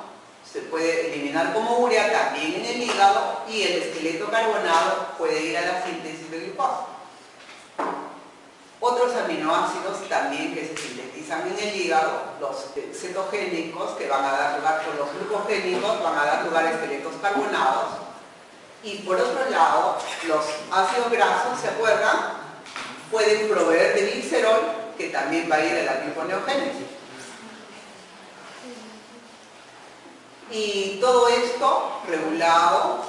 se puede eliminar como urea también en el hígado, y el esqueleto carbonado puede ir a la síntesis de glucosa. Otros aminoácidos también que se sintetizan en el hígado, los cetogénicos, que van a dar lugar, por los glucogénicos, van a dar lugar a esqueletos carbonados. Y por otro lado, los ácidos grasos, ¿se acuerdan? Pueden proveer de glicerol, que también va a ir a la gliconeogénesis. Y todo esto regulado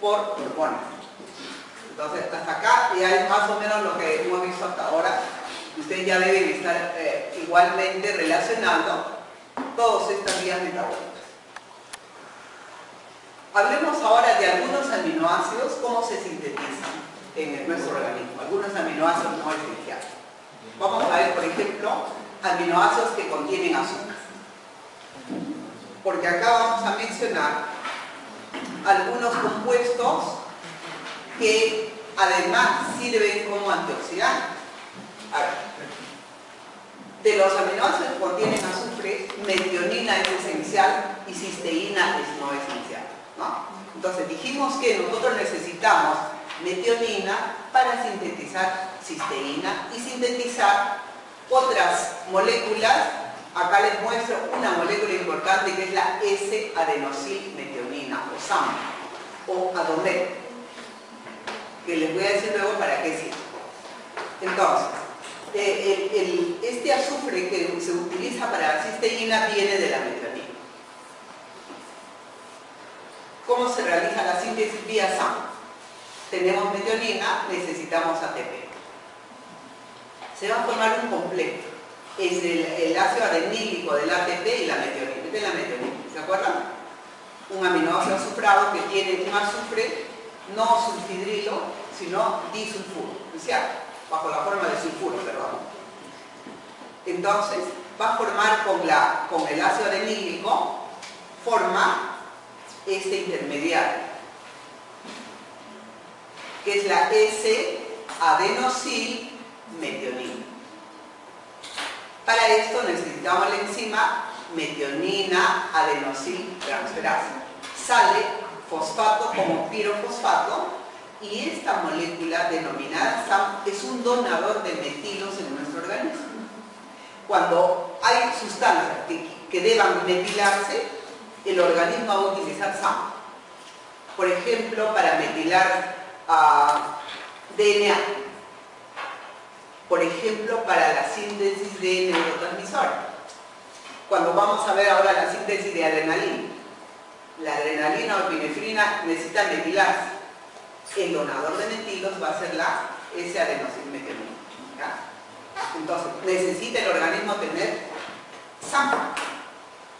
por hormonas. Entonces, hasta acá ya es más o menos lo que hemos visto hasta ahora. Ustedes ya deben estar igualmente relacionando todas estas vías metabólicas. Hablemos ahora de algunos aminoácidos, cómo se sintetizan en nuestro organismo, algunos aminoácidos no esenciales. Vamos a ver, por ejemplo, aminoácidos que contienen azúcar. Porque acá vamos a mencionar algunos compuestos que además sirven como antioxidantes. A ver, de los aminoácidos que contienen azufre, metionina es esencial y cisteína es no esencial, ¿no? Entonces dijimos que nosotros necesitamos metionina para sintetizar cisteína y sintetizar otras moléculas. Acá les muestro una molécula importante que es la S-adenosilmetionina o SAM o ADOMET, que les voy a decir luego para qué sirve. Entonces, este azufre que se utiliza para la cisteína viene de la metionina. ¿Cómo se realiza la síntesis vía SAM? Tenemos metionina, necesitamos ATP. Se va a formar un complejo. Es el ácido adenílico del ATP y la metionina. Esta es la metionina, ¿se acuerdan? Un aminoácido azufrado que tiene un azufre no sulfidrilo, sino disulfuro, ¿cierto? Bajo la forma de sulfuro, perdón. Entonces, va a formar con el ácido adenílico, forma este intermediario, que es la S-adenosilmetionina. Para esto necesitamos la enzima metionina adenosiltransferasa. Sale fosfato como pirofosfato, y esta molécula denominada SAM es un donador de metilos en nuestro organismo. Cuando hay sustancias que deban metilarse, el organismo va a utilizar SAM. Por ejemplo, para metilar DNA. Por ejemplo, para la síntesis de neurotransmisores. Cuando vamos a ver ahora la síntesis de adrenalina, la adrenalina o epinefrina necesita metilarse. El donador de metilos va a ser la S-adenosilmetionina. Entonces, necesita el organismo tener SAM.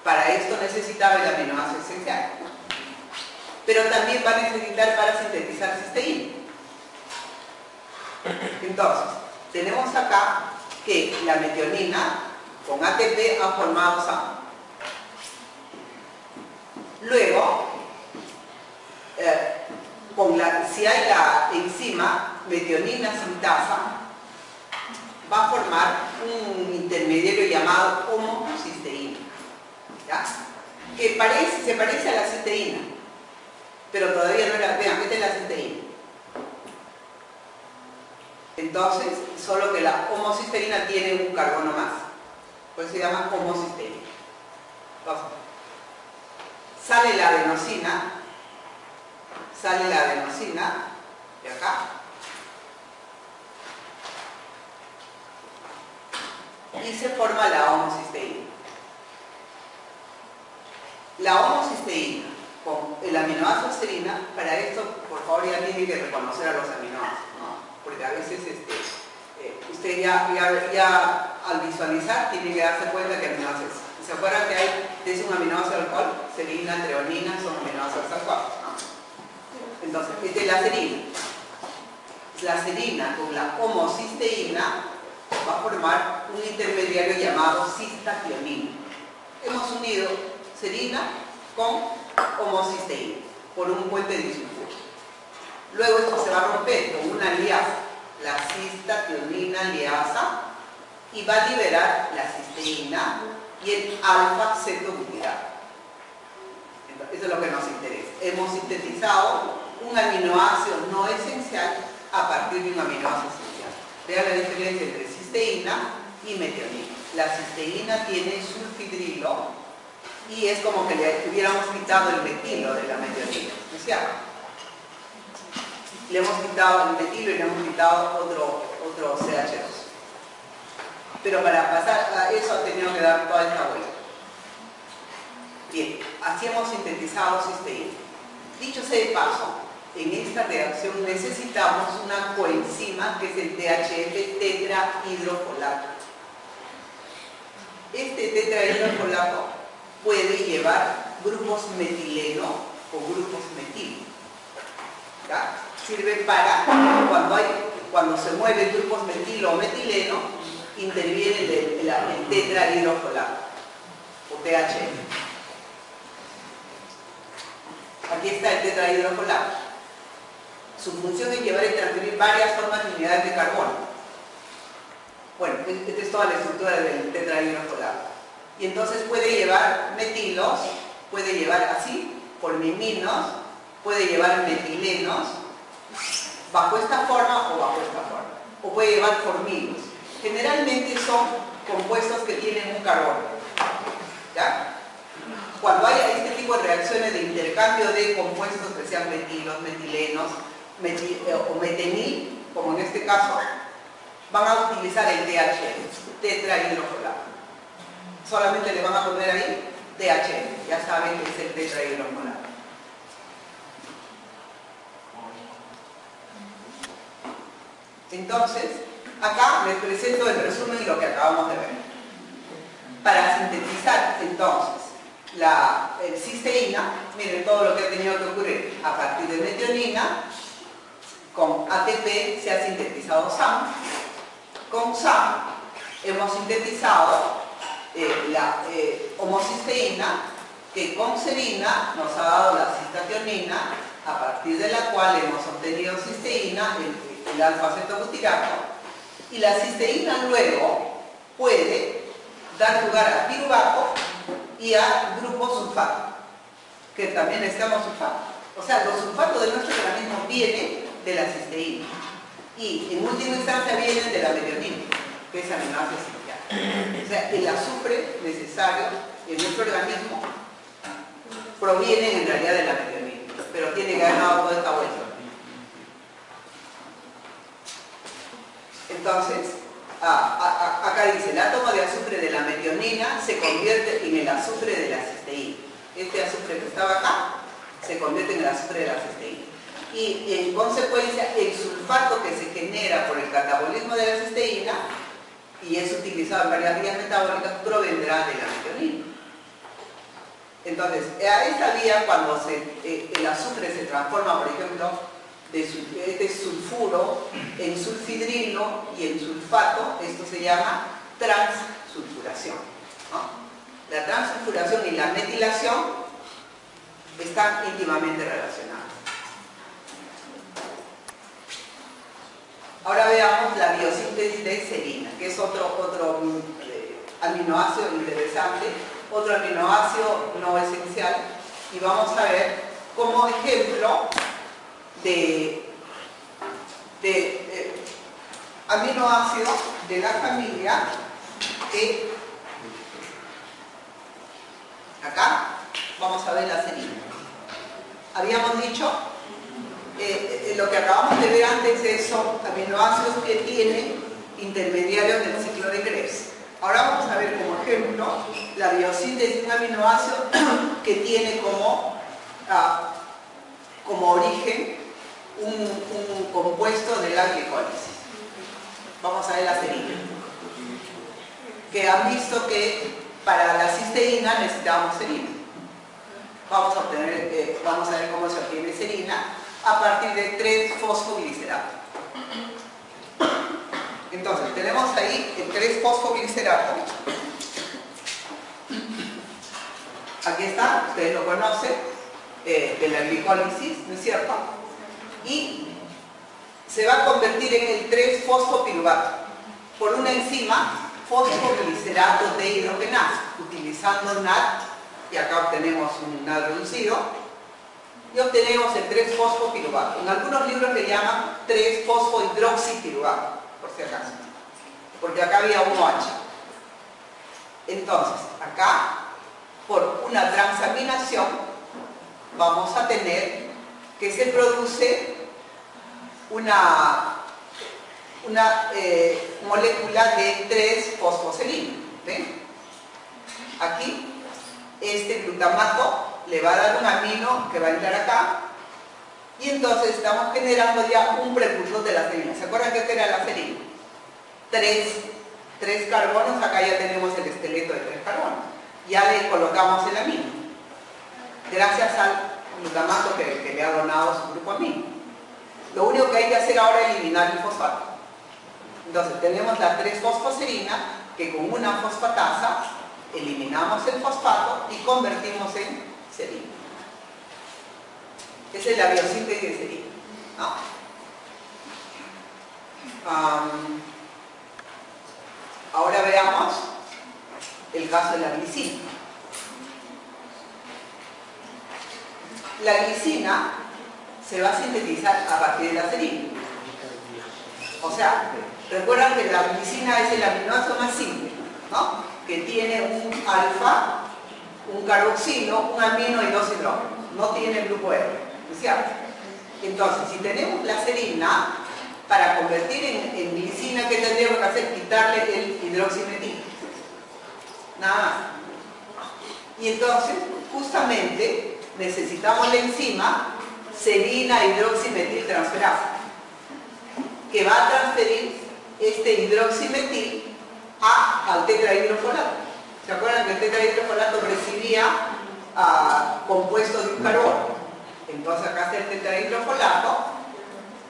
Para esto necesitaba el aminoácido esencial. Pero también va a necesitar para sintetizar cisteína. Entonces, tenemos acá que la metionina con ATP ha formado SAM. Luego, si hay la enzima metionina sintasa, va a formar un intermediario llamado homocisteína, ¿ya? Que se parece a la cisteína, pero todavía no era. Vean, esta es la cisteína. Entonces, solo que la homocisteína tiene un carbono más, por eso se llama homocisteína. Entonces, sale la adenosina de acá, y se forma la homocisteína. La homocisteína con el aminoácido serina, para esto, por favor, ya tienen que reconocer a los aminoácidos, ¿no? Porque a veces usted ya al visualizar tiene que darse cuenta que aminoácidos. ¿Se acuerdan que es un aminoácido alcohol? Serina, treonina, son aminoácidos alcohólicos, ¿no? Entonces, esta es la serina. La serina con la homocisteína va a formar un intermediario llamado cistationina. Hemos unido serina con homocisteína por un puente disulfuro. Luego esto se va a romper con una liasa, la cistationina liasa, y va a liberar la cisteína y el alfa-cetobutirado. Eso es lo que nos interesa. Hemos sintetizado un aminoácido no esencial a partir de un aminoácido esencial. Vean la diferencia entre cisteína y metionina. La cisteína tiene sulfidrilo y es como que le hubiéramos quitado el metilo de la metionina, ¿no es cierto? Le hemos quitado el metilo y le hemos quitado otro CH2. Pero para pasar a eso ha tenido que dar toda esta vuelta. Bien, así hemos sintetizado cisteína. Dicho sea de paso, en esta reacción necesitamos una coenzima que es el THF tetrahidrofolato. Este tetrahidrofolato puede llevar grupos metileno o grupos metilo. ¿Ya? Sirve para cuando se mueven grupos metilo o metileno, interviene el tetrahidrofolato o THF. Aquí está el tetrahidrofolato. Su función es llevar y transferir varias formas de unidades de carbono. Bueno, esta es toda la estructura del tetrahidrofolato. Y entonces puede llevar metilos, puede llevar así, formiminos, puede llevar metilenos, bajo esta forma o bajo esta forma. O puede llevar forminos. Generalmente son compuestos que tienen un carbono. ¿Ya? Cuando haya este tipo de reacciones de intercambio de compuestos que sean metilos, metilenos o metenil, como en este caso, van a utilizar el THF, tetrahidrofolato. Solamente le van a poner ahí THF, ya saben que es el tetrahidrofolato. Entonces, acá les presento en resumen lo que acabamos de ver. Para sintetizar, entonces, la cisteína, miren todo lo que ha tenido que ocurrir. A partir de metionina, con ATP se ha sintetizado SAM. Con SAM hemos sintetizado la homocisteína, que con serina nos ha dado la cistationina, a partir de la cual hemos obtenido cisteína, el alfa-cetobutirato, y la cisteína luego puede dar lugar a piruvato y a grupo sulfato, que también estamos sulfato. O sea, los sulfatos de nuestro organismo vienen de la cisteína y en última instancia vienen de la metionina, que es aminoácido esencial. O sea, el azufre necesario en nuestro organismo proviene en realidad de la metionina, pero tiene que haber dado toda esta vuelta. Entonces, acá dice, el átomo de azufre de la metionina se convierte en el azufre de la cisteína. Este azufre que estaba acá se convierte en el azufre de la cisteína. Y en consecuencia, el sulfato que se genera por el catabolismo de la cisteína y es utilizado en varias vías metabólicas, provendrá de la metionina. Entonces, a esta vía, cuando el azufre se transforma, por ejemplo, de sulfuro en sulfidrilo y en sulfato, esto se llama transsulfuración, ¿no? La transsulfuración y la metilación están íntimamente relacionadas. Ahora veamos la biosíntesis de serina, que es otro aminoácido interesante, otro aminoácido no esencial, y vamos a ver como ejemplo de aminoácido de la familia que acá vamos a ver la serina. Habíamos dicho, lo que acabamos de ver antes son aminoácidos que tienen intermediarios del ciclo de Krebs. Ahora vamos a ver como ejemplo la biosíntesis de un aminoácido que tiene como origen un compuesto de la glicólisis. Vamos a ver la serina. Que han visto que para la cisteína necesitamos serina. Vamos a ver cómo se obtiene serina a partir de 3-fosfoglicerato. Entonces, tenemos ahí el 3-fosfoglicerato. Aquí está, ustedes lo conocen, de la glicólisis, ¿no es cierto? Y se va a convertir en el 3-fosfopiruvato por una enzima fosfoglicerato de hidrogenasa, utilizando NAD, y acá obtenemos un NAD reducido, y obtenemos el 3-fosfopiruvato. En algunos libros le llaman 3-fosfohidroxipiruvato, por si acaso, porque acá había un OH. Entonces, acá, por una transaminación, vamos a tener que se produce una molécula de 3-fosfoserina. ¿Ven? Aquí, este glutamato le va a dar un amino que va a entrar acá, y entonces estamos generando ya un precursor de la serina. ¿Se acuerdan qué era la serina? Tres carbonos, acá ya tenemos el esqueleto de 3 carbonos. Ya le colocamos el amino, gracias al glutamato que le ha donado su grupo amino. Lo único que hay que hacer ahora es eliminar el fosfato. Entonces tenemos la 3-fosfoserina, que con una fosfatasa eliminamos el fosfato y convertimos en serina. Esa es la biosíntesis de serina, ¿no? Ahora veamos el caso de la glicina. La glicina se va a sintetizar a partir de la serina. O sea, recuerdan que la glicina es el aminoácido más simple, ¿no? Que tiene un alfa, un carboxilo, un amino y 2 hidrógenos. No tiene el grupo R, ¿no es cierto? Entonces, si tenemos la serina, para convertir en glicina, ¿qué tendríamos que hacer? Quitarle el hidroximetil. Nada más. Y entonces, justamente, necesitamos la enzima serina hidroximetiltransferasa, que va a transferir este hidroximetil al tetrahidrofolato. ¿Se acuerdan que el tetrahidrofolato recibía compuesto de un carbono? Entonces acá está el tetrahidrofolato,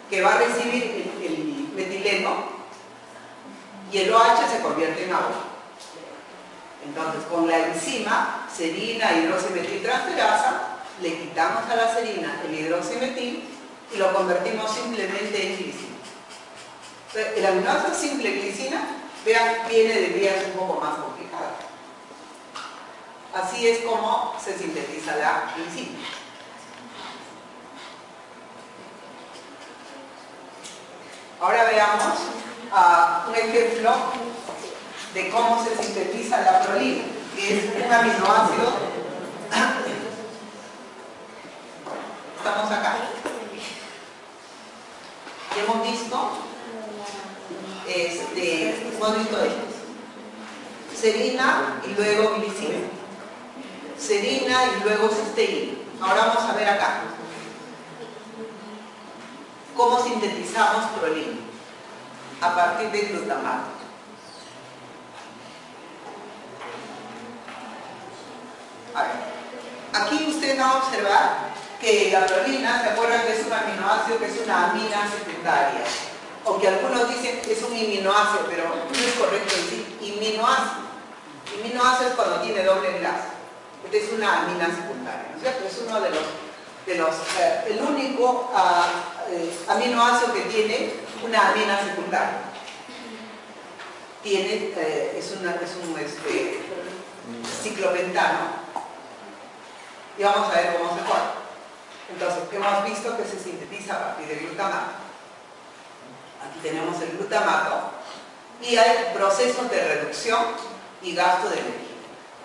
que va a recibir el metileno, y el OH se convierte en agua. Entonces, con la enzima serina hidroximetiltransferasa, le quitamos a la serina el hidroximetil y lo convertimos simplemente en glicina. Entonces, el aminoácido simple glicina, vean, viene de vías un poco más complicadas. Así es como se sintetiza la glicina. Ahora veamos un ejemplo de cómo se sintetiza la prolina, que es un aminoácido. Estamos acá. Y hemos visto esto. Serina y luego glicina. Serina y luego cisteína. Ahora vamos a ver acá cómo sintetizamos prolina a partir de glutamato. A ver, aquí ustedes van a observar que la prolina, ¿se acuerdan que es un aminoácido que es una amina secundaria? O que algunos dicen que es un iminoácido, pero no es correcto decir iminoácido. Iminoácido es cuando tiene doble enlace. Esta es una amina secundaria, ¿no es cierto? Es uno el único aminoácido que tiene una amina secundaria. Es un ciclopentano. Y vamos a ver cómo se forma. Entonces, hemos visto que se sintetiza a partir del glutamato. Aquí tenemos el glutamato y hay procesos de reducción y gasto de energía.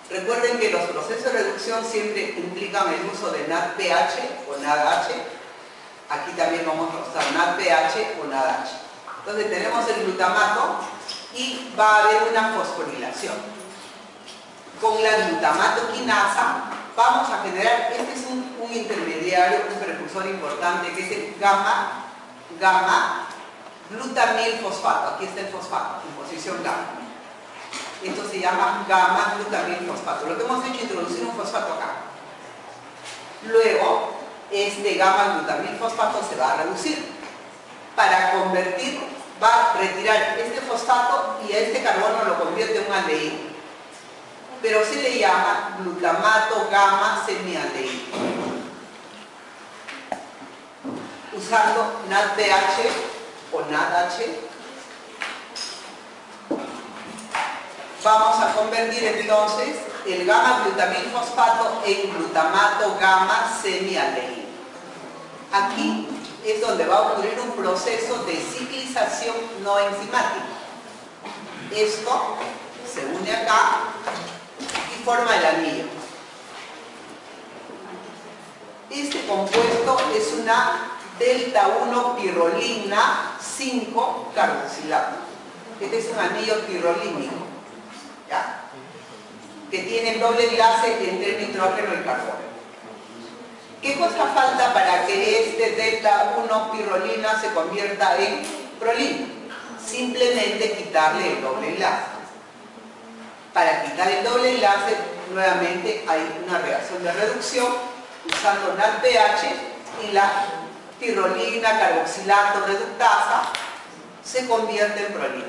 Recuerden que los procesos de reducción siempre implican el uso de NADPH o NADH. Aquí también vamos a usar NADPH o NADH. Entonces tenemos el glutamato y va a haber una fosforilación. Con la glutamato quinasa vamos a generar, este es un intermediario, un precursor importante que es el gamma glutamil fosfato. Aquí está el fosfato en posición gamma. Esto se llama gamma glutamil fosfato. Lo que hemos hecho es introducir un fosfato acá. Luego, este gamma glutamil fosfato se va a reducir. Para convertir, va a retirar este fosfato y a este carbono lo convierte en un aldehído. Pero se le llama glutamato gamma semialdehído. Usando NADPH o NADH, vamos a convertir entonces el gamma glutamil fosfato en glutamato gamma semialdehído. Aquí es donde va a ocurrir un proceso de ciclización no enzimática. Esto se une acá y forma el anillo. Este compuesto es una delta 1 pirrolina 5 carboxilato. Este es un anillo pirrolínico, ¿ya? Que tiene el doble enlace entre el nitrógeno y el carbono. ¿Qué cosa falta para que este delta 1 pirrolina se convierta en prolina? Simplemente quitarle el doble enlace. Para quitar el doble enlace, nuevamente hay una reacción de reducción usando NADPH y la pirrolina carboxilato reductasa se convierte en prolina.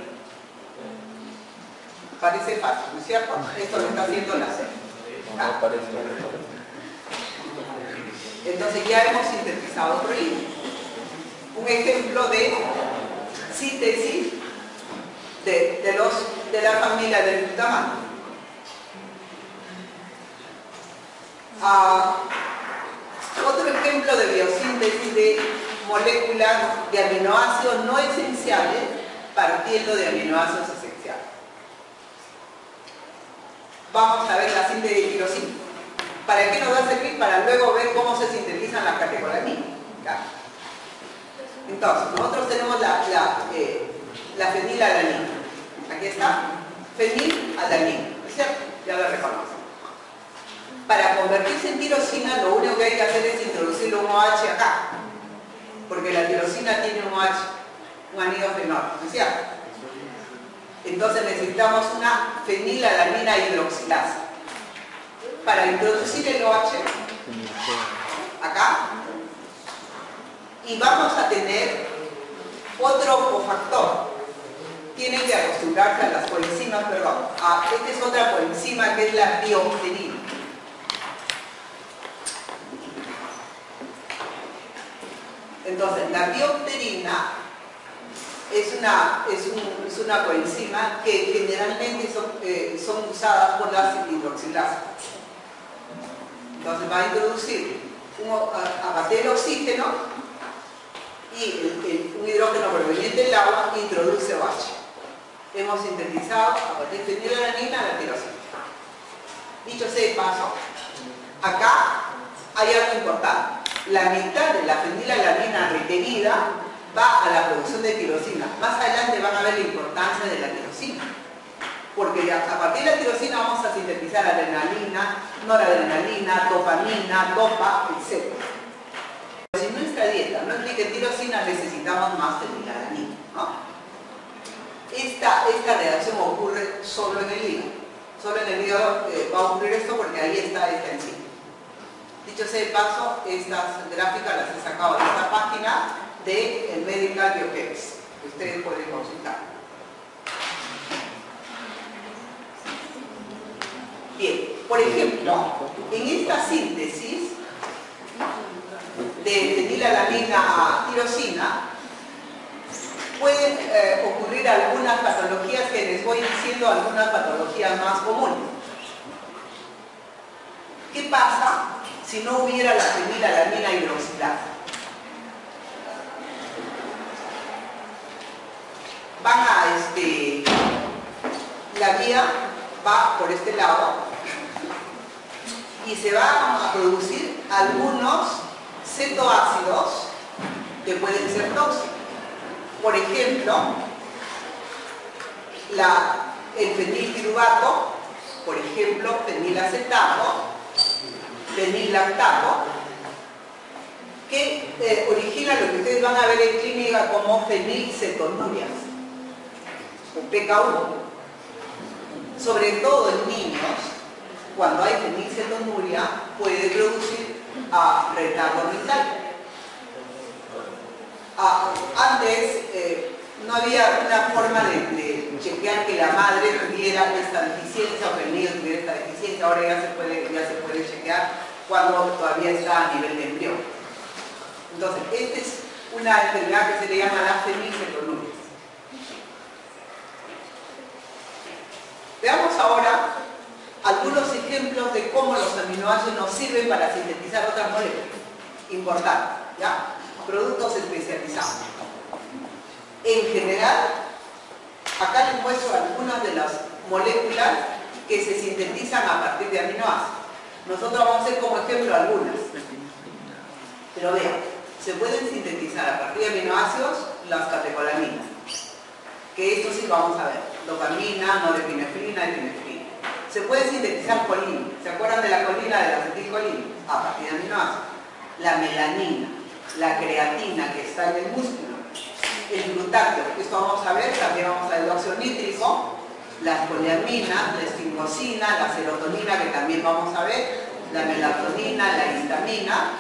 Parece fácil, ¿no es cierto? Esto lo está haciendo la C. ¿Ah? Entonces ya hemos sintetizado prolina. Un ejemplo de síntesis de la familia del glutamato. Otro ejemplo de biosíntesis de moléculas de aminoácidos no esenciales partiendo de aminoácidos esenciales. Vamos a ver la síntesis de tirosina. ¿Para qué nos va a servir? Para luego ver cómo se sintetizan las catecolaminas. Entonces, nosotros tenemos la fenilalanina. Aquí está, fenilalanina, ¿no es cierto? Ya la reconocen. Para convertirse en tirosina, lo único que hay que hacer es introducirle un OH acá, porque la tirosina tiene un OH, un anillo fenol, ¿no es cierto? Entonces necesitamos una fenilalanina hidroxilasa. Para introducir el OH acá, y vamos a tener otro cofactor. Tienen que acostumbrarse a las coenzimas, perdón. Esta es otra coenzima que es la diopterina. Entonces, la diopterina es una coenzima que generalmente son usadas por las hidroxilasas. Entonces va a introducir a partir del oxígeno y un hidrógeno proveniente del agua introduce OH. Hemos sintetizado a partir de fenilalanina la tirosina. Dicho sea de paso, acá hay algo importante. La mitad de la fenilalanina requerida va a la producción de tirosina. Más adelante van a ver la importancia de la tirosina. Porque a partir de la tirosina vamos a sintetizar adrenalina, noradrenalina, dopamina, dopa, etc. Si en nuestra dieta no implica tirosina, necesitamos más fenilalanina, ¿no? Esta reacción ocurre solo en el hígado. Solo en el video va a ocurrir esto porque ahí está esta enzima. Dicho sea de paso, estas gráficas las he sacado de esta página de el Medical Biochemist, que ustedes pueden consultar. Bien, por ejemplo, en esta síntesis de fenilalanina a tirosina pueden ocurrir algunas patologías que les voy diciendo, algunas patologías más comunes. ¿Qué pasa si no hubiera la fenilalanina hidroxilasa? La vía va por este lado y se van a producir algunos cetoácidos que pueden ser tóxicos. Por ejemplo, el fenilpiruvato, por ejemplo, fenilacetato, fenillactato, que origina lo que ustedes van a ver en clínica como fenilcetonurias, o PK1. Sobre todo en niños, cuando hay fenilcetonuria, puede producir retardo mental. Antes no había una forma de chequear que la madre tuviera esta deficiencia o que el niño tuviera esta deficiencia. Ahora ya se puede chequear cuando todavía está a nivel de embrión. Entonces, esta es una enfermedad que se le llama la fenilcetonuria. Veamos ahora algunos ejemplos de cómo los aminoácidos nos sirven para sintetizar otras moléculas. Importante, ¿ya? Productos especializados. En general, acá les muestro algunas de las moléculas que se sintetizan a partir de aminoácidos. Nosotros vamos a hacer como ejemplo algunas. Pero vean, se pueden sintetizar a partir de aminoácidos las catecolaminas. Que esto sí vamos a ver. Dopamina, norepinefrina, epinefrina. Se puede sintetizar colina. ¿Se acuerdan de la colina de la acetilcolina? A partir de aminoácidos. La melanina, la creatina que está en el músculo, el glutáceo, esto vamos a ver, también vamos a ver el óxido nítrico, las poliaminas, la esfingosina, la serotonina que también vamos a ver, la melatonina, la histamina,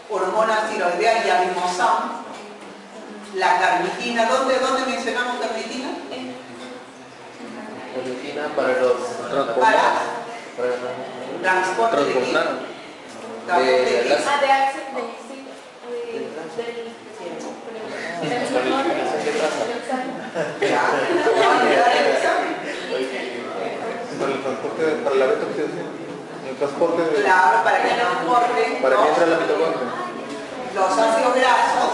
hormonas tiroideas y amimosam, la carnitina. ¿Dónde mencionamos carnitina? Carnitina para los transporte de qué? Para el transporte, para la beta-oxidación. El transporte de... Claro, para que transporte. Para que entre la mitocondria. Los ácidos grasos,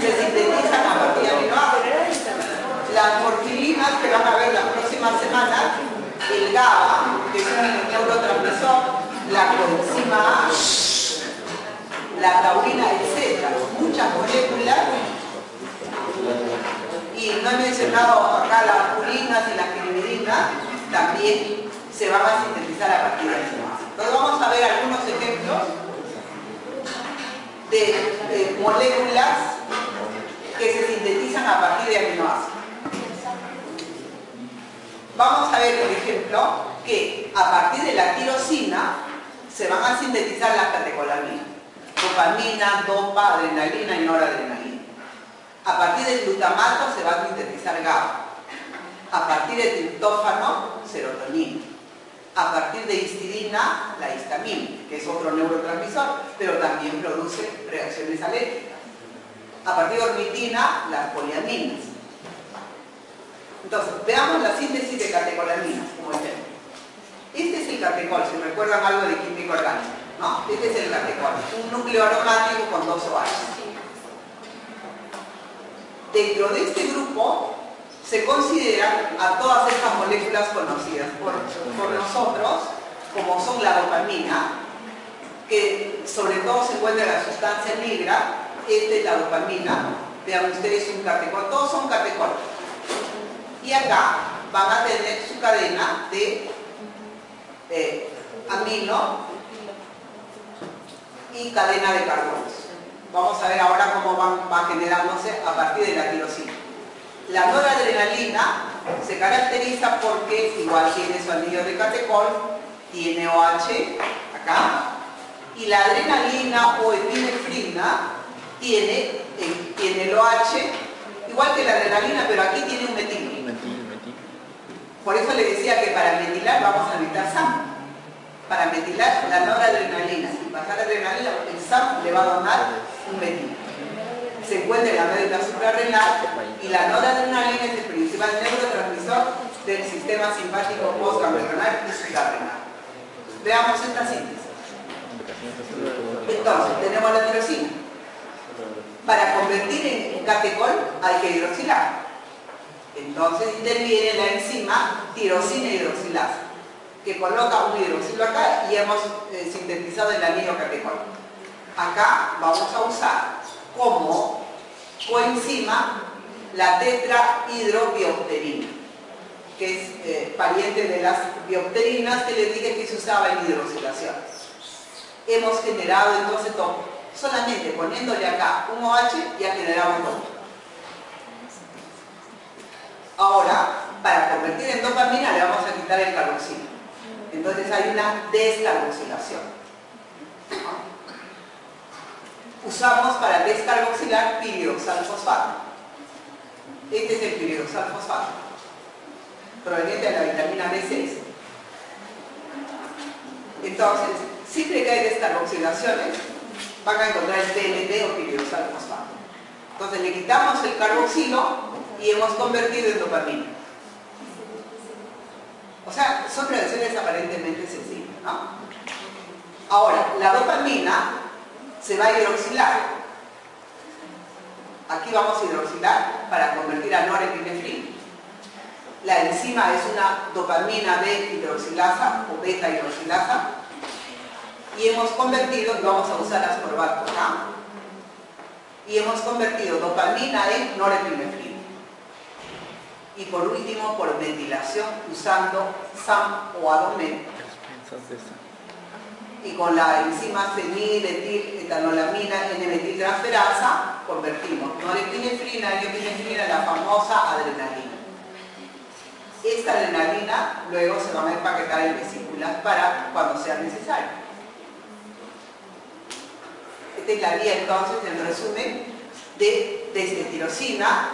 se sintetizan a partir de aminoácidos. Las morfilinas que van a ver la próxima semana, el GABA, que es un neurotransmisor, la coenzima A, la taurina, etc. Muchas moléculas. Y no he mencionado acá las purinas y las pirimidinas, también se van a sintetizar a partir de aminoácidos. Entonces vamos a ver algunos ejemplos de moléculas que se sintetizan a partir de aminoácidos. Vamos a ver, por ejemplo, que a partir de la tirosina se van a sintetizar las catecolaminas. Dopamina, dopa, adrenalina y noradrenalina. A partir del glutamato se va a sintetizar GABA. A partir de triptófano, serotonina. A partir de histidina, la histamina, que es otro neurotransmisor, pero también produce reacciones alérgicas. A partir de ornitina, las poliaminas. Entonces, veamos la síntesis de catecolaminas como ejemplo. Este es el catecol, si recuerdan algo de química orgánica, ¿no? Este es el catecol, un núcleo aromático con 2 OH. Dentro de este grupo se consideran a todas estas moléculas conocidas por nosotros, como son la dopamina, que sobre todo se encuentra en la sustancia negra. Esta es la dopamina. Vean ustedes un catecol, todos son catecoles. Y acá van a tener su cadena de amino y cadena de carbonos. Vamos a ver ahora cómo va generándose a partir de la tirosina. La noradrenalina Se caracteriza porque igual tiene su anillo de catecol, tiene OH acá, y la adrenalina o epinefrina tiene el OH, igual que la adrenalina, pero aquí tiene un metil. Por eso le decía que para metilar vamos a necesitar SAM. Para metilar la noradrenalina y pasar a adrenalina, el SAM le va a donar un metil. Se encuentra en la médula suprarrenal y la noradrenalina es el principal neurotransmisor del sistema simpático postganglional y suprarrenal. Veamos esta síntesis. Entonces, tenemos la tirosina. Para convertir en catecol hay que hidroxilar. Entonces interviene la enzima tirosina hidroxilasa, que coloca un hidroxilo acá y hemos sintetizado el anillo catecol. Acá vamos a usar como coenzima la tetrahidrobiopterina, que es pariente de las biopterinas que les dije que se usaba en hidroxilación. Hemos generado entonces todo. Solamente poniéndole acá un OH ya generamos todo. Ahora, para convertir en dopamina le vamos a quitar el carboxilo. Entonces hay una descarboxilación. Usamos para descarboxilar piridoxalfosfato. Este es el piridoxalfosfato, proveniente de la vitamina B6. Entonces, siempre que hay descarboxilaciones, van a encontrar el PLD o piridoxalfosfato. Entonces le quitamos el carboxilo y hemos convertido en dopamina. O sea, son reacciones aparentemente sencillas, ¿no? Ahora, la dopamina se va a hidroxilar. Aquí vamos a hidroxilar para convertir a norepinefrina. La enzima es una dopamina B hidroxilasa o beta hidroxilasa. Y hemos convertido, y vamos a usar ascorbato acá, y hemos convertido dopamina en norepinefrina. Y por último, por metilación, usando SAM o Adomet. Y con la enzima feniletiletanolamina N-metiltransferasa, convertimos norepinefrina en epinefrina, la famosa adrenalina. Esta adrenalina luego se va a empaquetar en vesículas para cuando sea necesario. Esta es la vía entonces, en resumen, de desmetirosina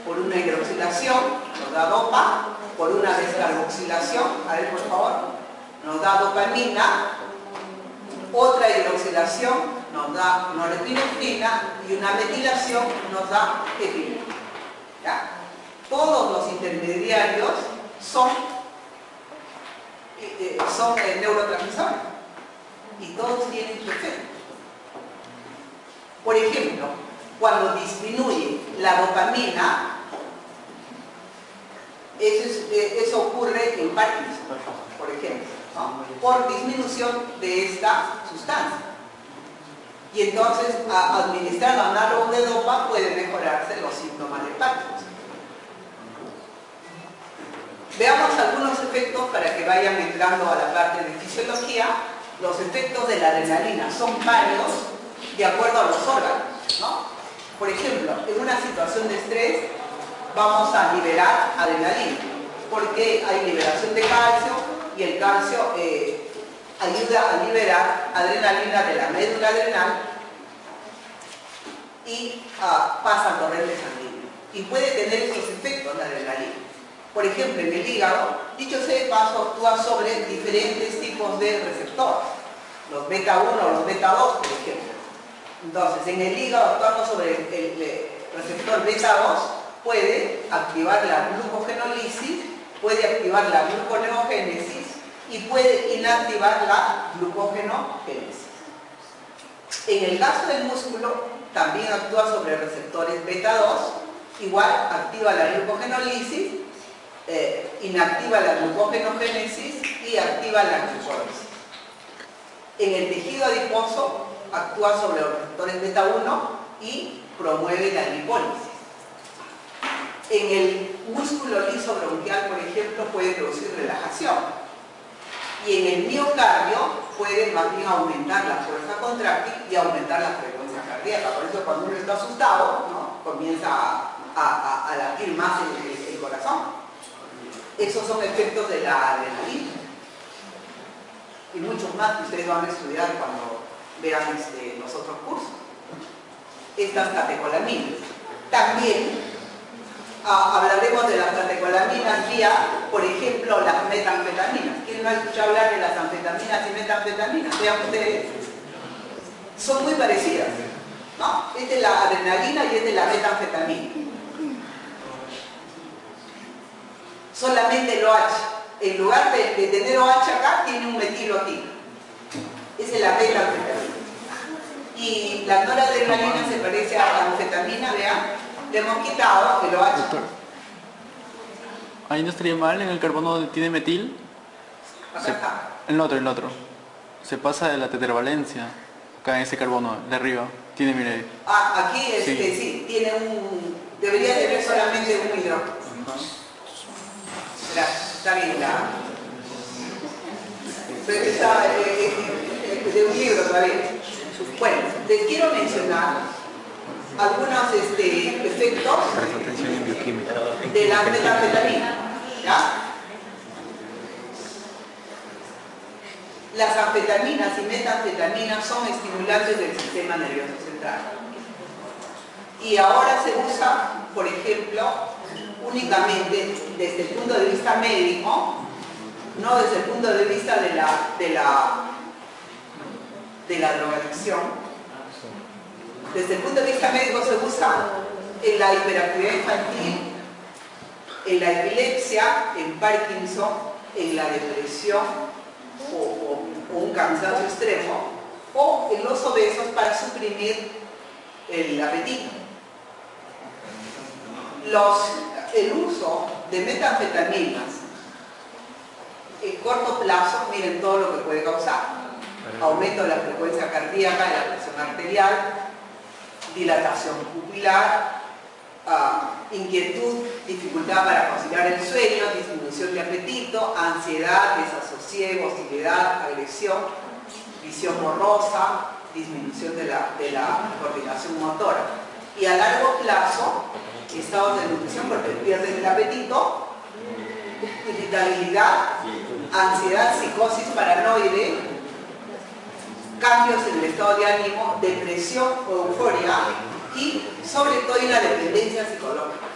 por una hidroxilación, nos da dopa, por una descarboxilación, a ver por favor, nos da dopamina, otra hidroxilación nos da norepinefrina y una metilación nos da epinefrina. ¿Ya? Todos los intermediarios son neurotransmisores y todos tienen su efecto. Por ejemplo, cuando disminuye la dopamina, eso ocurre en Parkinson, por ejemplo, ¿no? Por disminución de esta sustancia. Y entonces, administrando análogos de dopa, puede mejorarse los síntomas de Parkinson. Veamos algunos efectos para que vayan entrando a la parte de fisiología. Los efectos de la adrenalina son varios de acuerdo a los órganos, ¿no? Por ejemplo, en una situación de estrés vamos a liberar adrenalina porque hay liberación de calcio y el calcio ayuda a liberar adrenalina de la médula adrenal y pasa al torrente sanguíneo. Y puede tener estos efectos la adrenalina. Por ejemplo, en el hígado, dicho sea de paso, actúa sobre diferentes tipos de receptores, los beta 1 o los beta 2, por ejemplo. Entonces, en el hígado, actuando sobre el receptor beta 2, puede activar la glucogenólisis, puede activar la gluconeogénesis y puede inactivar la glucogenogénesis. En el caso del músculo, también actúa sobre receptores beta 2, igual activa la glucogenólisis, inactiva la glucogenogénesis y activa la glucólisis. En el tejido adiposo actúa sobre los receptores beta 1 y promueve la lipólisis. En el músculo liso bronquial, por ejemplo, puede producir relajación. Y en el miocardio puede más bien aumentar la fuerza contráctil y aumentar la frecuencia cardíaca. Por eso cuando uno está asustado, ¿no?, comienza a latir más el corazón. Esos son efectos de la adrenalina. Y muchos más que ustedes van a estudiar cuando vean los otros cursos. Estas catecolaminas. También hablaremos de las catecolaminas vía, por ejemplo, las metanfetaminas. ¿Quién no ha escuchado hablar de las anfetaminas y metanfetaminas? Vean ustedes, son muy parecidas, ¿no? Esta es la adrenalina y esta es la metanfetamina. Solamente el OH. En lugar de tener OH acá, tiene un metilo-T. Esa es la metanfetamina. Y la noradrenalina se parece a la anfetamina, vean, le hemos quitado el OH. Doctor, ahí no estaría mal en el carbono donde tiene metil. Acá está. El otro. Se pasa de la tetravalencia. Acá en ese carbono de arriba. Tiene, mire. Aquí sí, tiene debería tener solamente un hidrógeno. Está bien, está de un libro todavía. Bueno, les quiero mencionar algunos efectos de la metanfetamina. ¿Ya? Las anfetaminas y metanfetaminas son estimulantes del sistema nervioso central. Y ahora se usa, por ejemplo, únicamente desde el punto de vista médico, no desde el punto de vista de la drogadicción. Desde el punto de vista médico se usa en la hiperactividad infantil, en la epilepsia, en Parkinson, en la depresión o un cansancio extremo, o en los obesos para suprimir el apetito. El uso de metanfetaminas en corto plazo, miren todo lo que puede causar: aumento de la frecuencia cardíaca, de la presión arterial, dilatación pupilar, inquietud, dificultad para conciliar el sueño, disminución de apetito, ansiedad, desasosiego, hostilidad, agresión, visión borrosa, disminución de la coordinación motora. Y a largo plazo, estados de nutrición porque pierden el apetito, irritabilidad, ansiedad, psicosis paranoide, cambios en el estado de ánimo, depresión o euforia y sobre todo en la dependencia psicológica.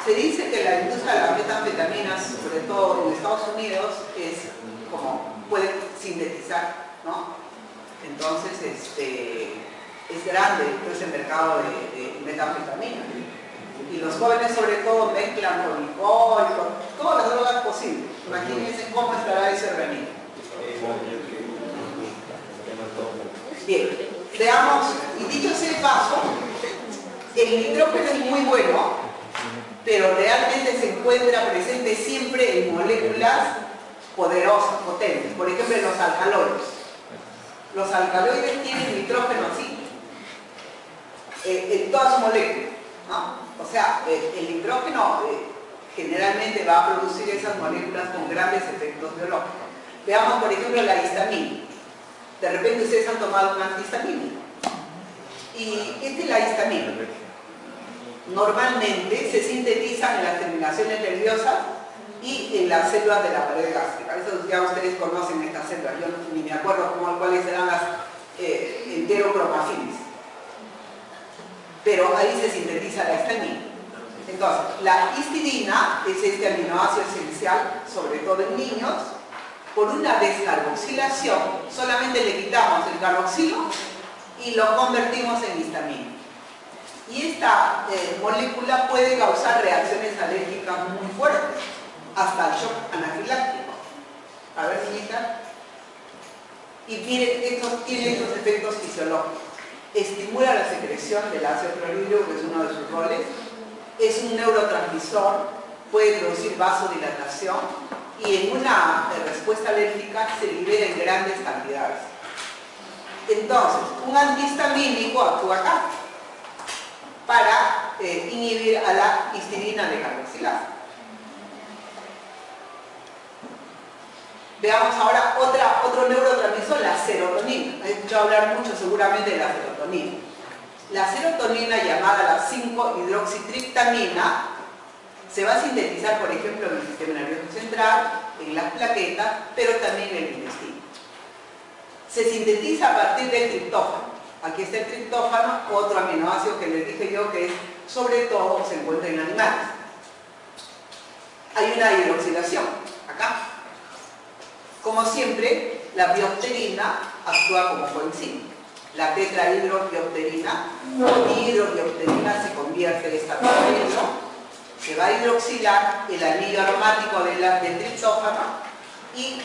Se dice que la industria de las metanfetaminas, sobre todo en Estados Unidos, es como puede sintetizar, ¿no? Entonces es grande ese mercado de metanfetaminas. Y los jóvenes sobre todo mezclan con alcohol, con todas las drogas posibles. Imagínense cómo estará ese organismo. Bien, veamos, y dicho sea de paso, el nitrógeno es muy bueno, pero realmente se encuentra presente siempre en moléculas poderosas, potentes. Por ejemplo, en los alcaloides. Los alcaloides tienen nitrógeno así, en todas sus moléculas, ¿no? O sea, el nitrógeno generalmente va a producir esas moléculas con grandes efectos biológicos. Veamos, por ejemplo, la histamina. De repente ustedes han tomado un antihistamínico. Y esta es la histamina. Normalmente se sintetizan en las terminaciones nerviosas y en las células de la pared gástrica. Eso ya ustedes conocen estas células. Yo ni me acuerdo cuáles eran las enterocromafilis. Pero ahí se sintetiza la histamina. Entonces, la histidina es este aminoácido esencial, sobre todo en niños. Por una descarboxilación, solamente le quitamos el carboxilo y lo convertimos en histamina. Y esta molécula puede causar reacciones alérgicas muy fuertes, hasta el shock anafiláctico. A ver, niñita. Y miren, tiene estos efectos fisiológicos. Estimula la secreción del ácido clorhídrico, que es uno de sus roles. Es un neurotransmisor, puede producir vasodilatación y en una respuesta alérgica se libera en grandes cantidades. Entonces, un antihistamínico actúa acá para inhibir a la histidina de carboxilasa. Veamos ahora otro neurotransmisor, la serotonina. Han escuchado hablar mucho seguramente de la serotonina. La serotonina, llamada la 5-hidroxitriptamina, Se va a sintetizar, por ejemplo, en el sistema nervioso central, en las plaquetas, pero también en el intestino. Se sintetiza a partir del triptófano. Aquí está el triptófano, otro aminoácido que les dije yo que es, sobre todo se encuentra en animales. Hay una hidroxilación, acá. Como siempre, la biopterina actúa como coenzima. La tetrahidrobiopterina o dihidrobiopterina se convierte en esta tetrahidro, se va a hidroxilar el anillo aromático del triptófano y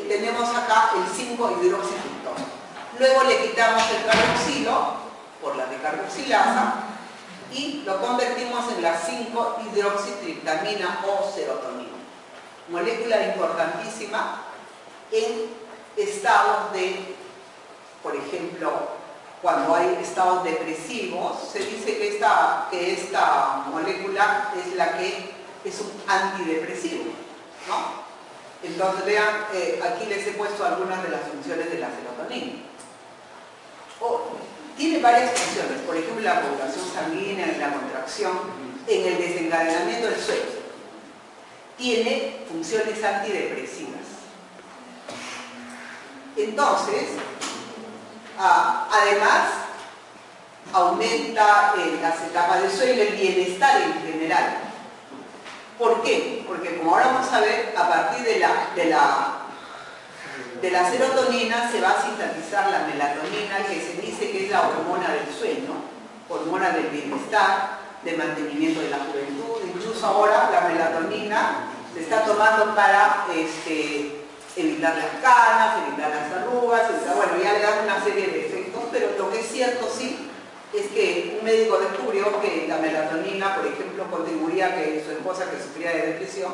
tenemos acá el 5-hidroxitriptófano. Luego le quitamos el carboxilo por la decarboxilasa y lo convertimos en la 5-hidroxitriptamina o serotonina. Molécula importantísima en estados de, por ejemplo, cuando hay estados depresivos, se dice que esta molécula es la que es un antidepresivo, ¿no? Entonces vean, aquí les he puesto algunas de las funciones de la serotonina. Tiene varias funciones, por ejemplo, la coagulación sanguínea, en la contracción, en el desencadenamiento del sueño. Tiene funciones antidepresivas. Entonces, además, aumenta las etapas del sueño, el bienestar en general. ¿Por qué? Porque como ahora vamos a ver, a partir de la serotonina se va a sintetizar la melatonina, que se dice que es la hormona del sueño, hormona del bienestar, de mantenimiento de la juventud. Incluso ahora la melatonina se está tomando para evitar las canas, evitar las arrugas, bueno, ya le dan una serie de efectos, pero lo que es cierto sí es que un médico descubrió que la melatonina, por ejemplo, contribuía a que su esposa, que sufría de depresión,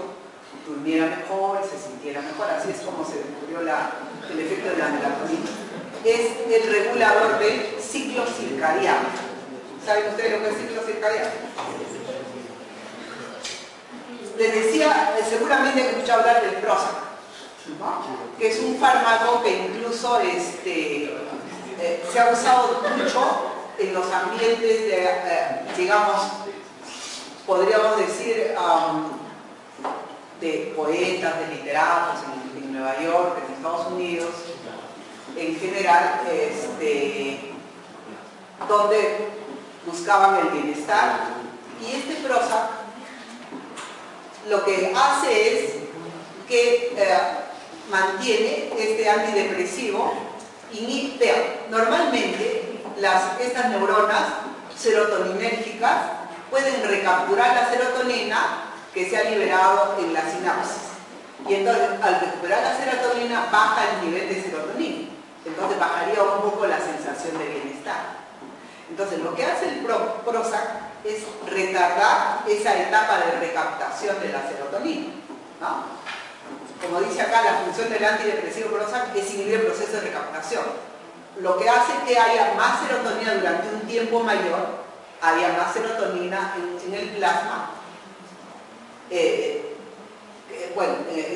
durmiera mejor, se sintiera mejor. Así es como se descubrió el efecto de la melatonina. Es el regulador del ciclo circadiano. ¿Saben ustedes lo que es ciclo circadiano? Les decía, seguramente han escuchado hablar del Prozac, ¿no? Que es un fármaco que incluso se ha usado mucho en los ambientes digamos, podríamos decir, de poetas, de literatos en Nueva York, en Estados Unidos, en general, donde buscaban el bienestar. Y este Prozac lo que hace es que mantiene este antidepresivo y vean, normalmente estas neuronas serotoninérgicas pueden recapturar la serotonina que se ha liberado en la sinapsis. Y entonces, al recuperar la serotonina, baja el nivel de serotonina. Entonces, bajaría un poco la sensación de bienestar. Entonces, lo que hace el Prozac es retardar esa etapa de recaptación de la serotonina, ¿no? Como dice acá, la función del antidepresivo Prozac es inhibir el proceso de recaptación. Lo que hace que haya más serotonina durante un tiempo mayor, haya más serotonina en el plasma, en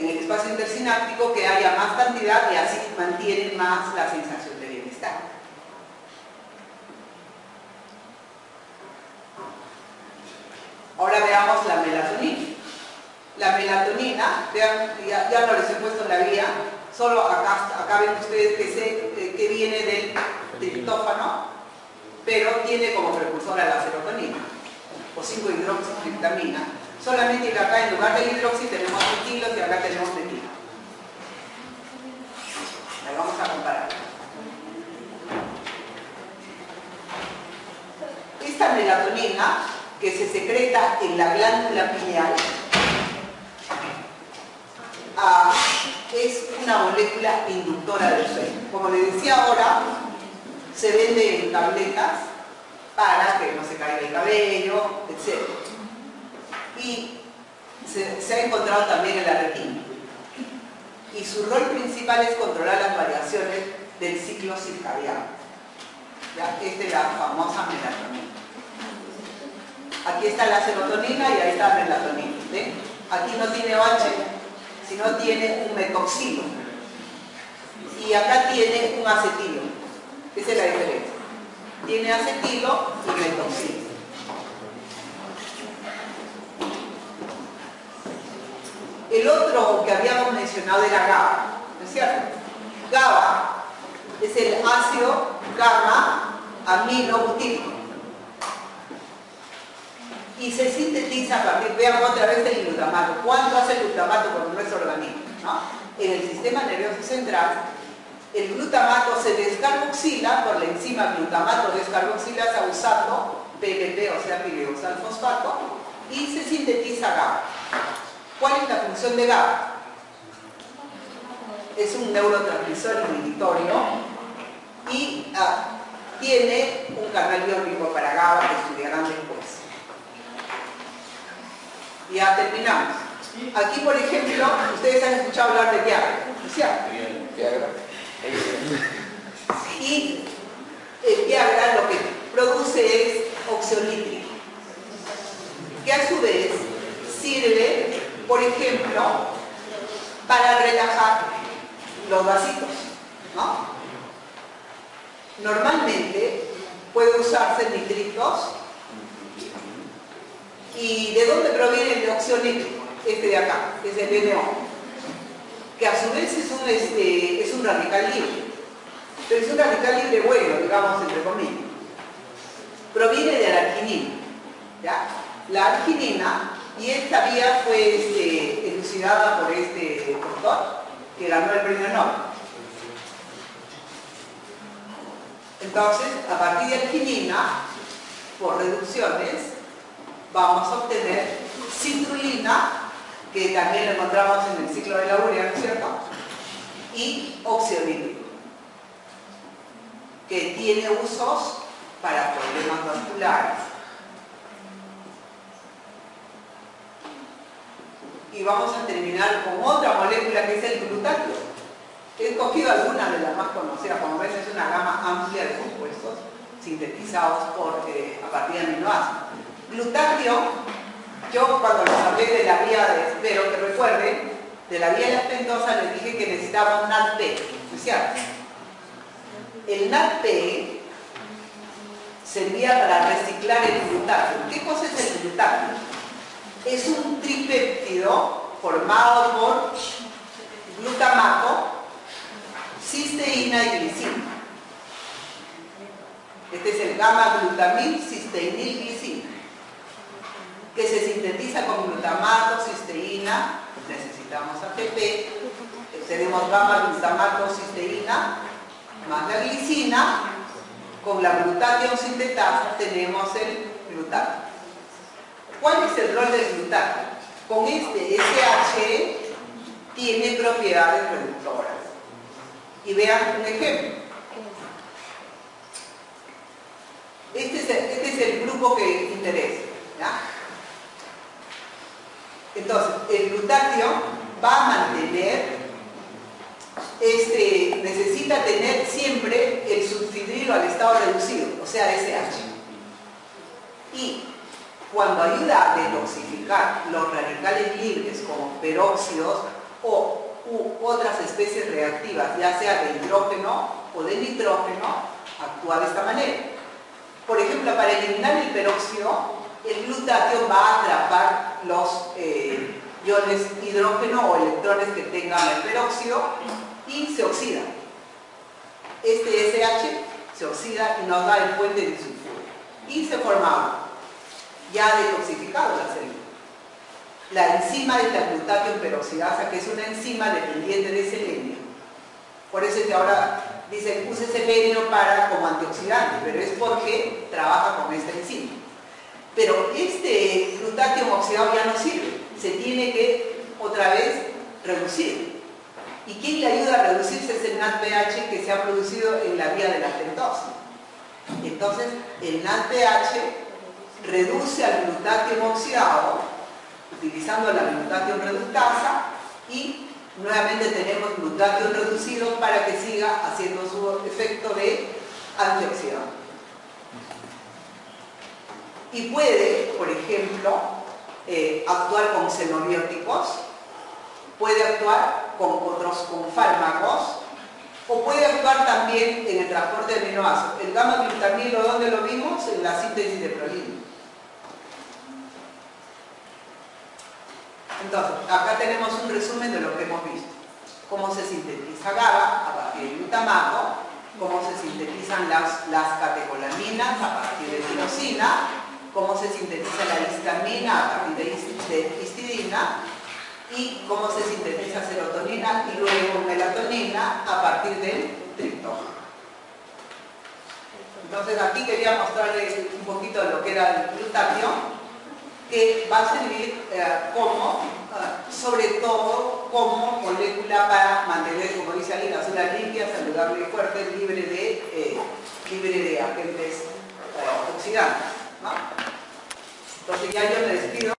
el espacio intersináptico, que haya más cantidad y así mantienen más la sensación de bienestar. Ahora veamos la melatonina. La melatonina, vean, ya no les he puesto la guía, solo acá ven ustedes que viene del triptófano, pero tiene como precursora la serotonina, o 5-hidroxitriptamina. Solamente que acá en lugar del hidroxi tenemos metilos y acá tenemos metilo. Ahí vamos a comparar. Esta melatonina, que se secreta en la glándula pineal, es una molécula inductora del sueño. Como les decía ahora, se vende en tabletas para que no se caiga el cabello, etc. Y se ha encontrado también en la retina. Y su rol principal es controlar las variaciones del ciclo circadiano. ¿Ya? Esta es la famosa melatonina. Aquí está la serotonina y ahí está la melatonina. ¿Ven? Aquí no tiene OH, sino tiene un metoxilo. Y acá tiene un acetilo. Esa es la diferencia. Tiene acetilo y metoxilo. El otro que habíamos mencionado era GABA, ¿no es cierto? GABA es el ácido gamma aminobutírico y se sintetiza a partir, vean otra vez el glutamato. ¿Cuánto hace el glutamato con nuestro organismo? ¿No? En el sistema nervioso central, el glutamato se descarboxila por la enzima glutamato descarboxilasa usando PPP, o sea, piredoxalfosfato, y se sintetiza GABA. ¿Cuál es la función de GABA? Es un neurotransmisor inhibitorio y tiene un canal biónico para GABA que estudiarán después. Ya terminamos. Aquí, por ejemplo, ustedes han escuchado hablar de Viagra, ¿no es cierto? Viagra. Y el Viagra lo que produce es óxido nítrico, que a su vez sirve, por ejemplo, para relajar los vasitos, ¿no? Normalmente puede usarse nitritos. ¿Y de dónde proviene el óxido nítrico? Este de acá, es el NO, que a su vez es un radical libre, pero es un radical libre bueno, digamos, entre comillas. Proviene de la arginina, ¿ya? La arginina, y esta vía fue elucidada por este doctor que ganó el premio Nobel. Entonces, a partir de arginina, por reducciones, vamos a obtener citrulina, que también lo encontramos en el ciclo de la urea, ¿no es cierto? Y óxido nítrico, que tiene usos para problemas vasculares. Y vamos a terminar con otra molécula que es el glutatio. He escogido algunas de las más conocidas, como ven es una gama amplia de compuestos sintetizados a partir de aminoácidos. Glutatio, yo cuando les hablé de la vía espero que recuerden, de la vía lactentosa les dije que necesitaba un NADP, ¿no es cierto? El NADP servía para reciclar el glutatio. ¿Qué cosa es el glutatio? Es un tripéptido formado por glutamato, cisteína y glicina. Este es el gamma-glutamil cisteinil-glicina, que se sintetiza con glutamato, cisteína, necesitamos ATP, tenemos gamma-glutamato, cisteína, más la glicina, con la glutatión sintetasa tenemos el glutato. ¿Cuál es el rol del glutato? Con este SH tiene propiedades reductoras. Y vean un ejemplo. Este es el grupo que interesa, ¿ya? Entonces, el glutatio va a mantener, necesita tener siempre el sulfidrilo al estado reducido, o sea, SH. Y cuando ayuda a detoxificar los radicales libres como peróxidos u otras especies reactivas, ya sea de hidrógeno o de nitrógeno, actúa de esta manera. Por ejemplo, para eliminar el peróxido, el glutatio va a atrapar los iones hidrógeno o electrones que tengan el peróxido y se oxida. Este SH se oxida y nos da el puente disulfuro. Y se forma agua. Ya ha detoxificado la célula. La enzima de la glutatión peroxidasa, que es una enzima dependiente de selenio. Por eso es que ahora dicen use selenio como antioxidante, pero es porque trabaja con esta enzima. Pero este glutatión oxidado ya no sirve, se tiene que otra vez reducir. ¿Y quién le ayuda a reducirse? Es el NADPH que se ha producido en la vía de la lactentosa. Entonces, el NADPH reduce al glutatión oxidado utilizando la glutatión reductasa y nuevamente tenemos glutatión reducido para que siga haciendo su efecto de antioxidante. Y puede, por ejemplo, actuar con xenobióticos, puede actuar con fármacos, o puede actuar también en el transporte de aminoácidos. El gamma-glutamilo, ¿dónde lo vimos? En la síntesis de prolina. Entonces, acá tenemos un resumen de lo que hemos visto. Cómo se sintetiza GABA a partir de glutamato, cómo se sintetizan las catecolaminas a partir de tirosina, cómo se sintetiza la histamina a partir de histidina y cómo se sintetiza serotonina y luego melatonina a partir del triptófano. Entonces aquí quería mostrarles un poquito lo que era el glutatión, que va a servir sobre todo como molécula para mantener, como dice ahí, la célula limpia, saludable y fuerte, libre de agentes oxidantes, ¿no? Entonces ya yo me despido.